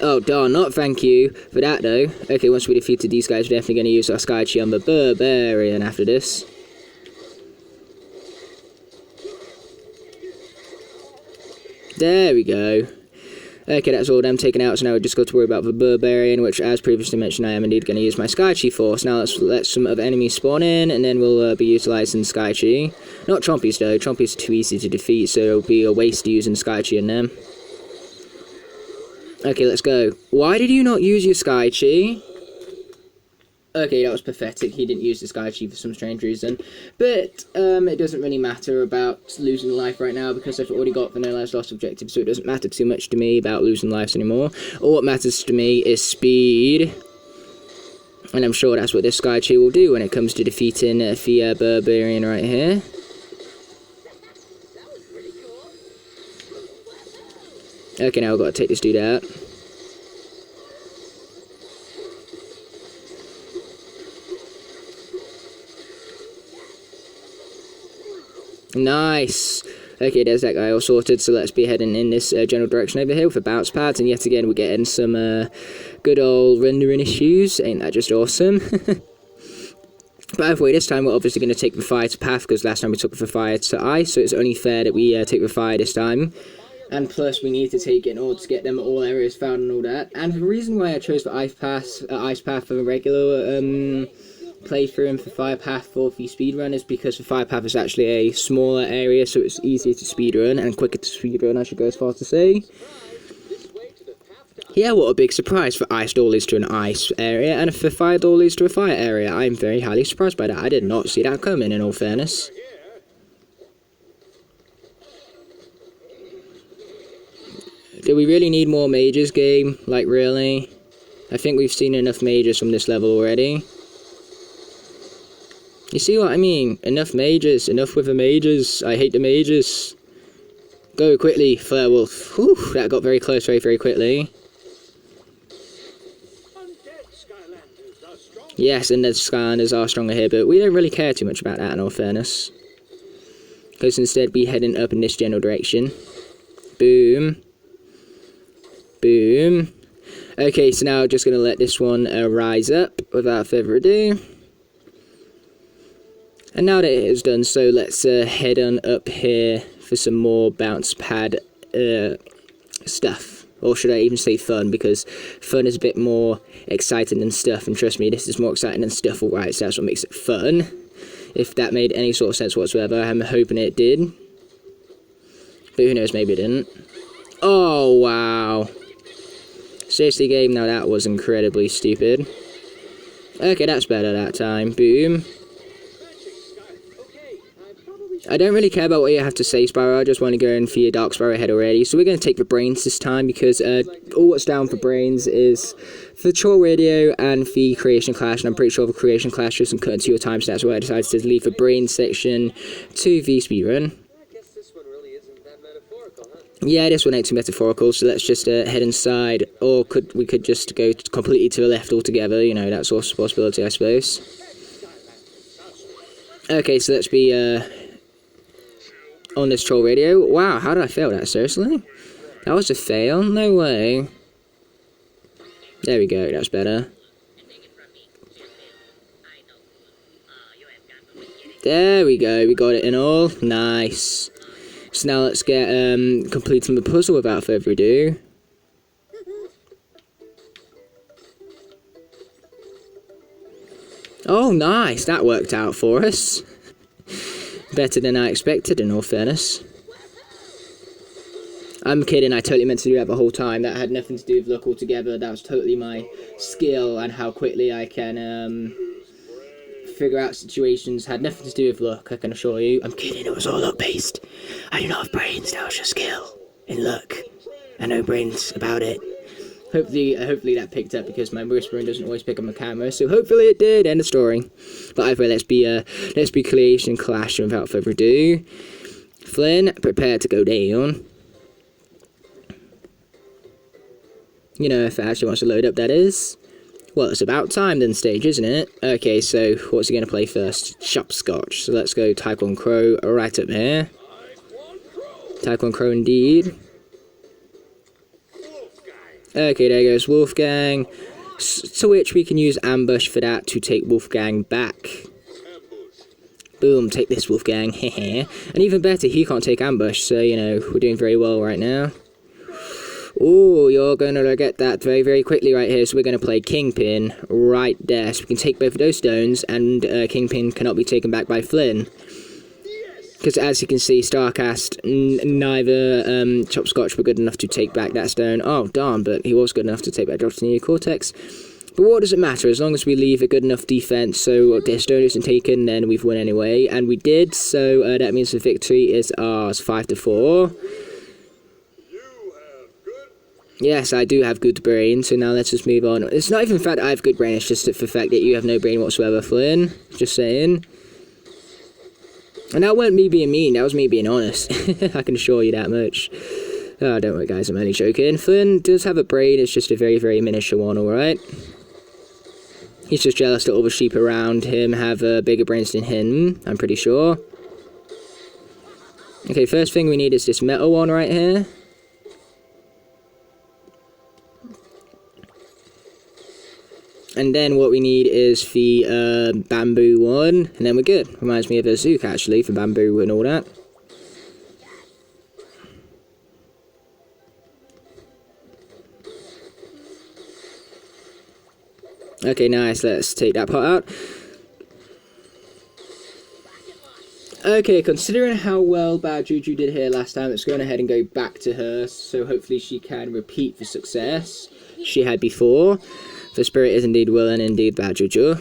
Oh darn, not thank you for that though. Okay, once we defeated these guys, we're definitely going to use our Sky Chi on the Barbarian after this. There we go. Okay, that's all them taken out, so now we just got to worry about the Barbarian, which, as previously mentioned, I am indeed going to use my Sky Chi for. So now let's let some other enemies spawn in, and then we'll be utilising Sky Chi. Not Trompies, though. Trompies are too easy to defeat, so it'll be a waste using Sky Chi in them. Okay, let's go. Why did you not use your Sky Chi? Okay, that was pathetic. He didn't use the Sky Chi for some strange reason. But it doesn't really matter about losing life right now because I've already got the No Lives Lost objective, so it doesn't matter too much to me about losing lives anymore. All what matters to me is speed. And I'm sure that's what this Sky Chi will do when it comes to defeating the Barbarian right here. Okay, now I've got to take this dude out. Nice. Okay, there's that guy all sorted, so let's be heading in this general direction over here with the bounce pads, and yet again we're getting some good old rendering issues. Ain't that just awesome? But either way, this time we're obviously going to take the fire to path, because last time we took the fire to ice, so it's only fair that we take the fire this time. And plus, we need to take it in order to get them all areas found and all that. And the reason why I chose the ice path for the regular playthrough and for fire path for the speedrun is because the fire path is actually a smaller area, so it's easier to speedrun and quicker to speedrun, I should go as far as to say. Yeah, what a big surprise. For ice door leads to an ice area, and for fire door leads to a fire area. I'm very highly surprised by that. I did not see that coming, in all fairness. Do we really need more mages, game? Like, really? I think we've seen enough mages from this level already. You see what I mean? Enough mages. Enough with the mages. I hate the mages. Go quickly, Flare-Wolf. Whew, that got very close very quickly. Yes, and the Skylanders are stronger here, but we don't really care too much about that in all fairness. Because instead we heading up in this general direction. Boom. Boom. Okay, so now I'm just going to let this one rise up without further ado. And now that it is done, so let's head on up here for some more bounce pad stuff. Or should I even say fun, because fun is a bit more exciting than stuff, and trust me, this is more exciting than stuff, alright, so that's what makes it fun. If that made any sort of sense whatsoever, I'm hoping it did. But who knows, maybe it didn't. Oh, wow. Seriously, game, now that was incredibly stupid. Okay, that's better that time. Boom. I don't really care about what you have to say, Spyro. I just want to go in for your Dark Spyro head already. So we're going to take the brains this time, because all what's down for brains is the Troll Radio and the Creation Clash. And I'm pretty sure the Creation Clash doesn't cut into your time, so that's why I decided to leave the brain section to the speedrun. I guess this one really isn't that metaphorical, huh? Yeah, this one ain't too metaphorical, so let's just head inside. Or we could just go completely to the left altogether. You know, that's also a possibility, I suppose. Okay, so let's be on this Troll Radio. Wow, how did I fail that? Seriously? That was a fail? No way. There we go, that's better. There we go, we got it in all. Nice. So now let's get completing the puzzle without further ado. Oh, nice, that worked out for us. Better than I expected, in all fairness. I'm kidding, I totally meant to do that the whole time. That had nothing to do with luck altogether. That was totally my skill and how quickly I can figure out situations. Had nothing to do with luck, I can assure you. I'm kidding, it was all luck based. I do not have brains, that was just skill and luck. And no brains about it. Hopefully that picked up, because my whispering doesn't always pick up my camera, so hopefully it did. End of story. But either way, let's be creation and clash without further ado. Flynn, prepare to go down. You know, if it actually wants to load up, that is. Well, it's about time then, stage, isn't it? Okay, so what's he going to play first? Shopscotch. So let's go Taekwondo Crow right up here. Taekwondo Crow indeed. Okay, there goes Wolfgang. To which we can use Ambush for that to take Wolfgang back. Boom, take this Wolfgang. Hehe. And even better, he can't take Ambush, so, you know, we're doing very well right now. Oh, you're going to get that very, very quickly right here. So we're going to play Kingpin right there. So we can take both of those stones, and Kingpin cannot be taken back by Flynn. Because as you can see, Starcast, neither Chopscotch were good enough to take back that stone. Oh, darn, but he was good enough to take back Dr. Neocortex. But what does it matter? As long as we leave a good enough defense so their stone isn't taken, then we've won anyway. And we did, so that means the victory is ours, 5-4. Yes, I do have good brain, so now let's just move on. It's not even the fact that I have good brain, it's just the fact that you have no brain whatsoever, Flynn. Just saying. And that weren't me being mean, that was me being honest. I can assure you that much. Oh, don't worry guys, I'm only joking. Flynn does have a brain, it's just a very, very miniature one, alright? He's just jealous that all the sheep around him have bigger brains than him, I'm pretty sure. Okay, first thing we need is this metal one right here. And then what we need is the bamboo one, and then we're good. Reminds me of a Zook actually, for bamboo and all that. Okay, nice, let's take that part out. Okay, considering how well Bad Juju did here last time, let's go ahead and go back to her, so hopefully she can repeat the success she had before. The spirit is indeed well and indeed Bad Juju.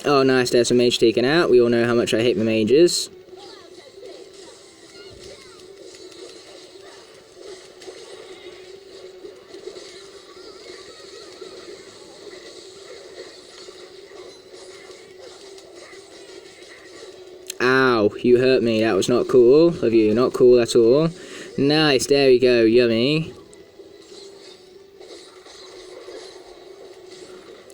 Oh nice, there's a mage taken out. We all know how much I hate the mages. Ow, you hurt me. That was not cool of you. Not cool at all. Nice, there we go. Yummy.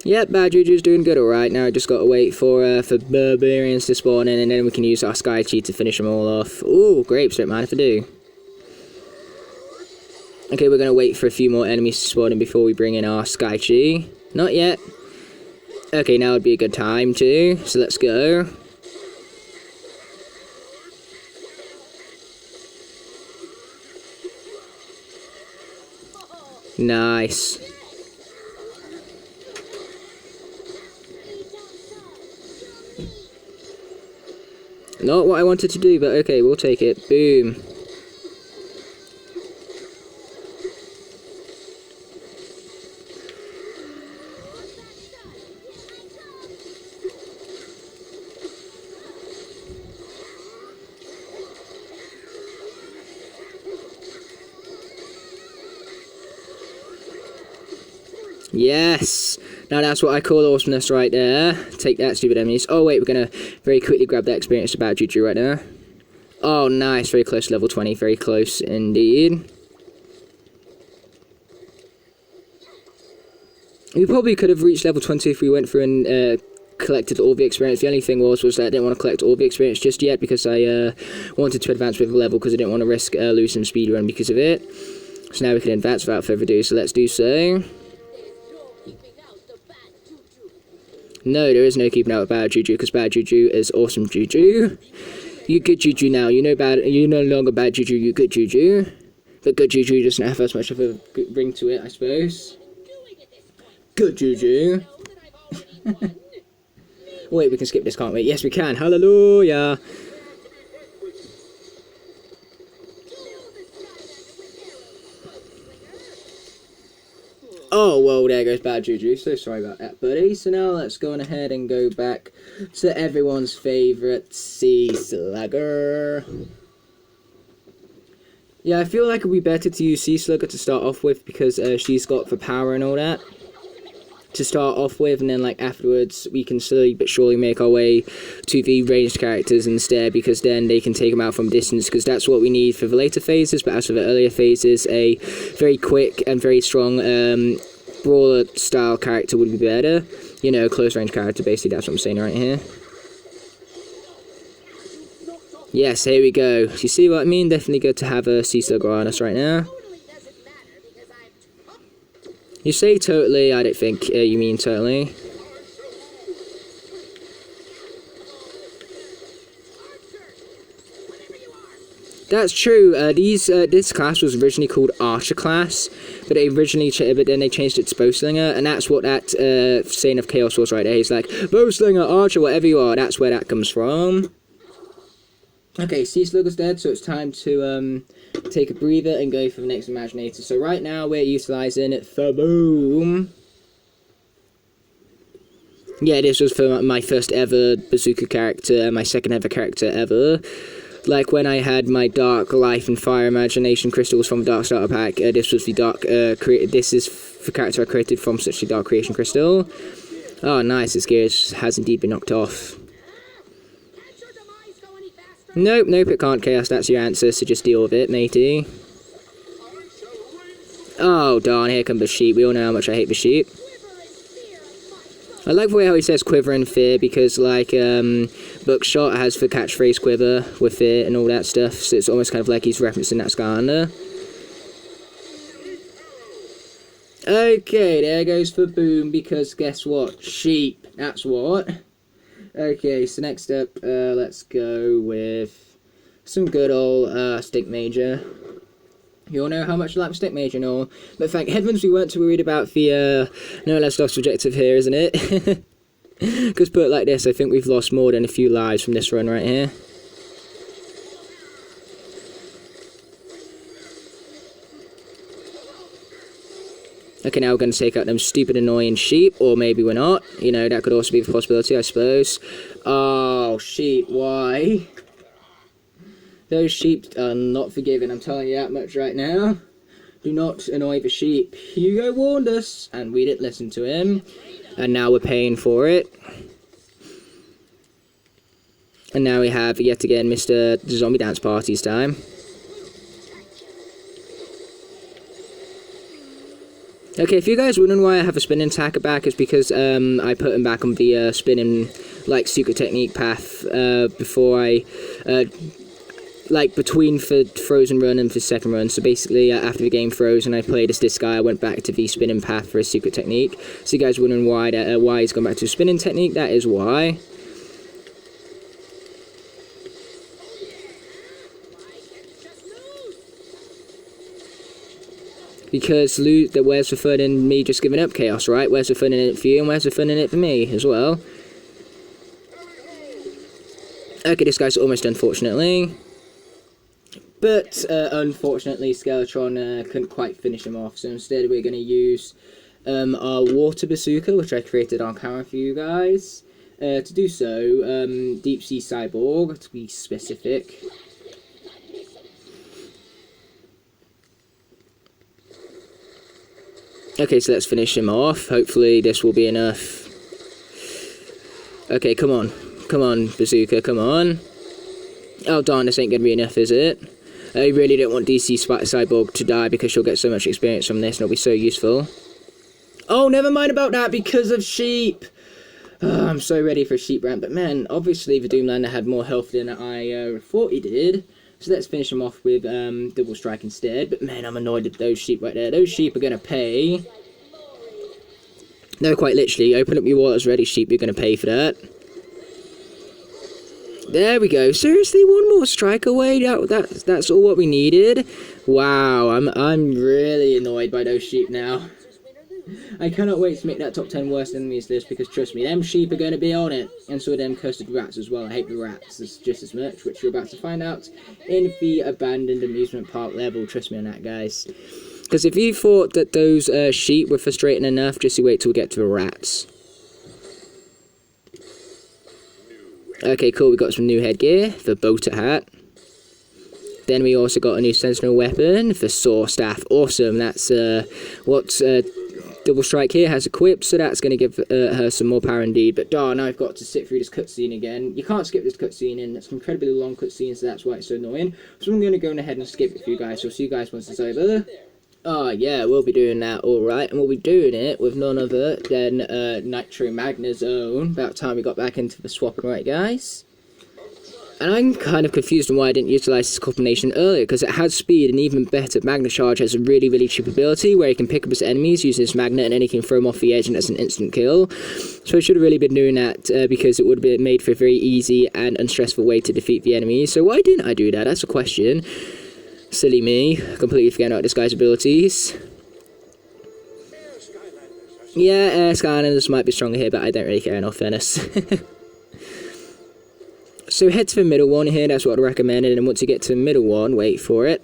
Yep, Bad Juju's doing good alright. Now I just gotta wait for barbarians to spawn in, and then we can use our Sky Chi to finish them all off. Ooh, grapes, don't mind if I do. Okay, we're gonna wait for a few more enemies to spawn in before we bring in our Sky Chi. Not yet. Okay, now would be a good time too. So let's go. Nice. Not what I wanted to do, but okay, we'll take it. Boom. Yes! Now that's what I call awesomeness right there. Take that, stupid enemies. Oh wait, we're gonna very quickly grab that experience about Juju right now. Oh nice, very close to level 20, very close indeed. We probably could have reached level 20 if we went for an collected all the experience. The only thing was that I didn't want to collect all the experience just yet because I wanted to advance with the level because I didn't want to risk losing speedrun because of it. So now we can advance without further ado, so let's do so. No, there is no keeping out of bad juju, because bad juju is awesome juju. You good juju now, you no longer bad juju, you good juju. But good juju doesn't have as much of a ring to it, I suppose. Good juju. Wait, we can skip this, can't we? Yes, we can. Hallelujah. Oh, well, there goes bad juju. So sorry about that, buddy. So now let's go on ahead and go back to everyone's favourite Sea Slugger. Yeah, I feel like it would be better to use Sea Slugger to start off with because she's got the power and all that to start off with, and then like afterwards we can slowly but surely make our way to the ranged characters instead, because then they can take them out from distance, because that's what we need for the later phases. But as for the earlier phases, a very quick and very strong brawler style character would be better. You know, close range character, basically. That's what I'm saying right here. Yes, here we go. You see what I mean? Definitely good to have a Sea Slugger on us right now. You say totally, I don't think you mean totally. That's true. This class was originally called Archer class, but then they changed it to Bowslinger, and that's what that saying of Chaos was right there. He's like, Bowslinger, Archer, whatever you are. That's where that comes from. Okay, Sea Slugger's dead, so it's time to take a breather and go for the next Imaginator. So right now we're utilising Boom. Yeah, this was for my first ever bazooka character and my second ever character ever. Like when I had my Dark Life and Fire Imagination crystals from Dark Starter Pack, this was the this is the character I created from such a Dark Creation crystal. Oh, nice! Its gears has indeed been knocked off. Nope, it can't, Chaos. That's your answer, so just deal with it, matey. Oh, darn, here come the sheep. We all know how much I hate the sheep. I like the way how he says quiver and fear, because, like, Buckshot has the catchphrase quiver with fear and all that stuff, so it's almost kind of like he's referencing that Skylander. Okay, there goes for Boom, because guess what? Sheep, that's what. Okay, so next up, let's go with some good old Stick Major. You all know how much I like Stick Major and all, but thank heavens we weren't too worried about the no less lost objective here, isn't it? Because put it like this, I think we've lost more than a few lives from this run right here. Okay, now we're going to take out them stupid annoying sheep, or maybe we're not. You know, that could also be the possibility, I suppose. Oh, sheep, why? Those sheep are not forgiving, I'm telling you that much right now. Do not annoy the sheep. Hugo warned us, and we didn't listen to him. And now we're paying for it. And now we have, yet again, Mr. Zombie Dance Party's time. Okay, if you guys wondering why I have a spinning attacker back, it's because I put him back on the spinning, like, secret technique path before I, like, between for Frozen Run and for second run. So basically, after the game froze and I played as this guy, I went back to the spinning path for a secret technique. So you guys wondering why he's gone back to a spinning technique, that is why. Because where's the fun in me just giving up, Chaos, right? Where's the fun in it for you, and where's the fun in it for me as well? Okay, this guy's almost done, fortunately. But, unfortunately, Skeletron couldn't quite finish him off, so instead we're going to use our Water Bazooka, which I created on camera for you guys. To do so, Deep Sea Cyborg, to be specific. Okay, so let's finish him off. Hopefully this will be enough. Okay, come on. Come on, Bazooka, come on. Oh, darn, this ain't going to be enough, is it? I really don't want DC Cyborg to die because she'll get so much experience from this and it'll be so useful. Oh, never mind about that because of sheep. I'm so ready for a sheep rant, but man, obviously the Doomlander had more health than I thought he did. So let's finish him off with double strike instead. But man, I'm annoyed at those sheep right there. Those sheep are gonna pay. No, quite literally. Open up your waters ready, sheep. You're gonna pay for that. There we go. Seriously, one more strike away. That's all what we needed. Wow, I'm really annoyed by those sheep now. I cannot wait to make that top 10 worst enemies list, because trust me, them sheep are going to be on it. And so are them cursed rats as well. I hate the rats just as much, which you're about to find out in the abandoned amusement park level. Trust me on that, guys. Because if you thought that those sheep were frustrating enough, just you wait till we get to the rats. Okay, cool, we got some new headgear, the boater hat. Then we also got a new sentinel weapon, the saw staff. Awesome, that's what Double Strike here has equipped, so that's going to give her some more power indeed. But darn, I've got to sit through this cutscene again. You can't skip this cutscene, and it's an incredibly long cutscene, so that's why it's so annoying. So I'm going to go ahead and skip it for you guys, so I'll see you guys once it's over. Oh yeah, we'll be doing that, alright, and we'll be doing it with none other than Nitro Magna's own. About time we got back into the swapping, right guys? And I'm kind of confused on why I didn't utilise this combination earlier, because it has speed, and even better, Magna Charge has a really, really cheap ability where you can pick up his enemies using his Magnet, and then he can throw them off the edge, and that's an instant kill. So I should have really been doing that, because it would have been made for a very easy and unstressful way to defeat the enemies. So why didn't I do that? That's a question. Silly me, completely forgetting about this guy's abilities. Yeah, Skylanders might be stronger here, but I don't really care in all fairness. So head to the middle one here, that's what I'd recommend, and then once you get to the middle one, wait for it.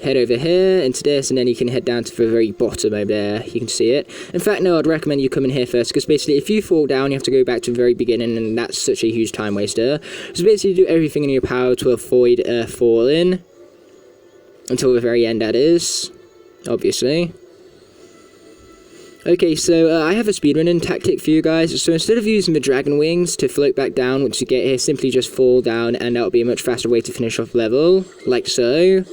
Head over here, into this, and then you can head down to the very bottom over there, you can see it. In fact, no, I'd recommend you come in here first, because basically if you fall down, you have to go back to the very beginning, and that's such a huge time waster. So basically do everything in your power to avoid falling. Until the very end, that is. Obviously. Okay, so I have a speedrunning tactic for you guys. So instead of using the dragon wings to float back down once you get here, simply just fall down, and that'll be a much faster way to finish off level, like so.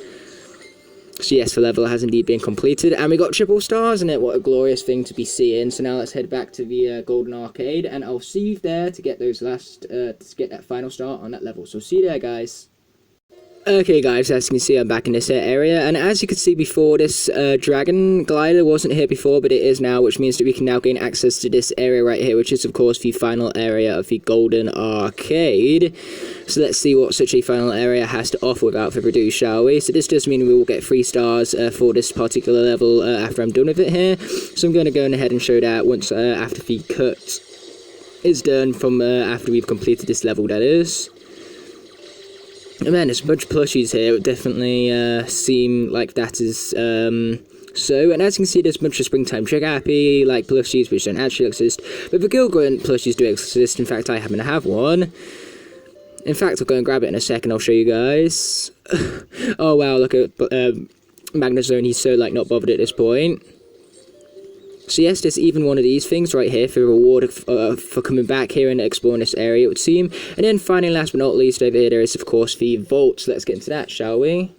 So yes, the level has indeed been completed, and we got triple stars, isn't it? What a glorious thing to be seeing. So now let's head back to the Golden Arcade, and I'll see you there to get those to get that final star on that level. So see you there, guys. Okay guys, as you can see, I'm back in this area, and as you could see before, this dragon glider wasn't here before, but it is now, which means that we can now gain access to this area right here, which is of course the final area of the Golden Arcade. So let's see what such a final area has to offer without further ado, shall we? So this does mean we will get 3 stars for this particular level after I'm done with it here. So I'm going to go ahead and show that once after the cut is done from after we've completed this level, that is. Oh man, there's a bunch of plushies here. It would definitely seem like that is so. And as you can see, there's a bunch of Springtime Trigger Happy, like plushies, which don't actually exist. But the Gilgrunt plushies do exist. In fact, I happen to have one. In fact, I'll go and grab it in a second. I'll show you guys. Oh wow, look at Magnazone. He's so like not bothered at this point. So yes, there's even one of these things right here for a reward for coming back here and exploring this area, it would seem. And then finally, last but not least, over here there is of course the vault. So let's get into that, shall we?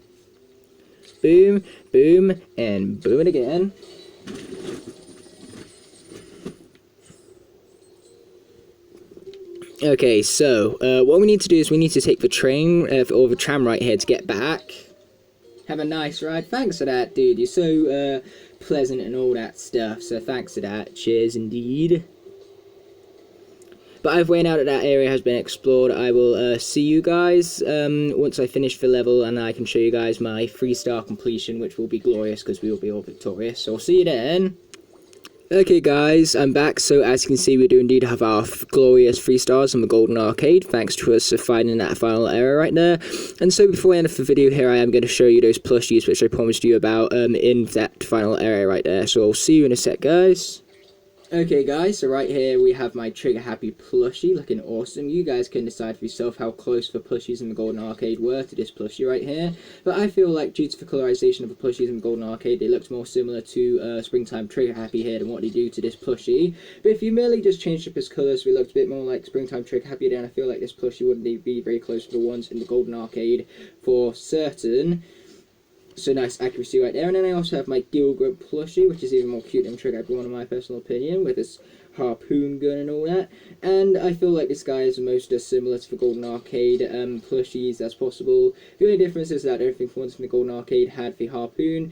Boom, boom, and boom it again. Okay, so what we need to do is we need to take the train or the tram right here to get back. Have a nice ride. Thanks for that, dude. You're so pleasant and all that stuff, so thanks for that. Cheers indeed. But either way, now that that area has been explored, I will see you guys once I finish the level, and I can show you guys my 3-star completion, which will be glorious because we will be all victorious. So I'll see you then. Okay guys, I'm back. So as you can see, we do indeed have our glorious 3 stars on the Golden Arcade, thanks to us finding that final area right there. And so before I end off the video here, I am going to show you those plushies which I promised you about in that final area right there. So I'll see you in a sec, guys. Okay guys, so right here we have my Trigger Happy plushie, looking awesome. You guys can decide for yourself how close the plushies in the Golden Arcade were to this plushie right here. But I feel like due to the colorization of the plushies in the Golden Arcade, they looked more similar to Springtime Trigger Happy here than what they do to this plushie. But if you merely just changed up his colours so he looked a bit more like Springtime Trigger Happy, then I feel like this plushie wouldn't be very close to the ones in the Golden Arcade for certain. So nice accuracy right there. And then I also have my Gilgrub plushie, which is even more cute than Trigger one in my personal opinion, with this harpoon gun and all that. And I feel like this guy is the most similar to the Golden Arcade plushies as possible. The only difference is that everything for once from the Golden Arcade had the harpoon.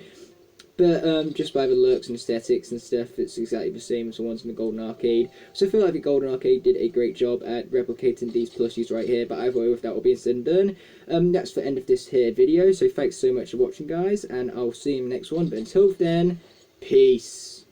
But just by the looks and aesthetics and stuff, it's exactly the same as the ones in the Golden Arcade. So I feel like the Golden Arcade did a great job at replicating these plushies right here. But either way, with that all being said and done, that's the end of this here video. So thanks so much for watching, guys, and I'll see you in the next one. But until then, peace.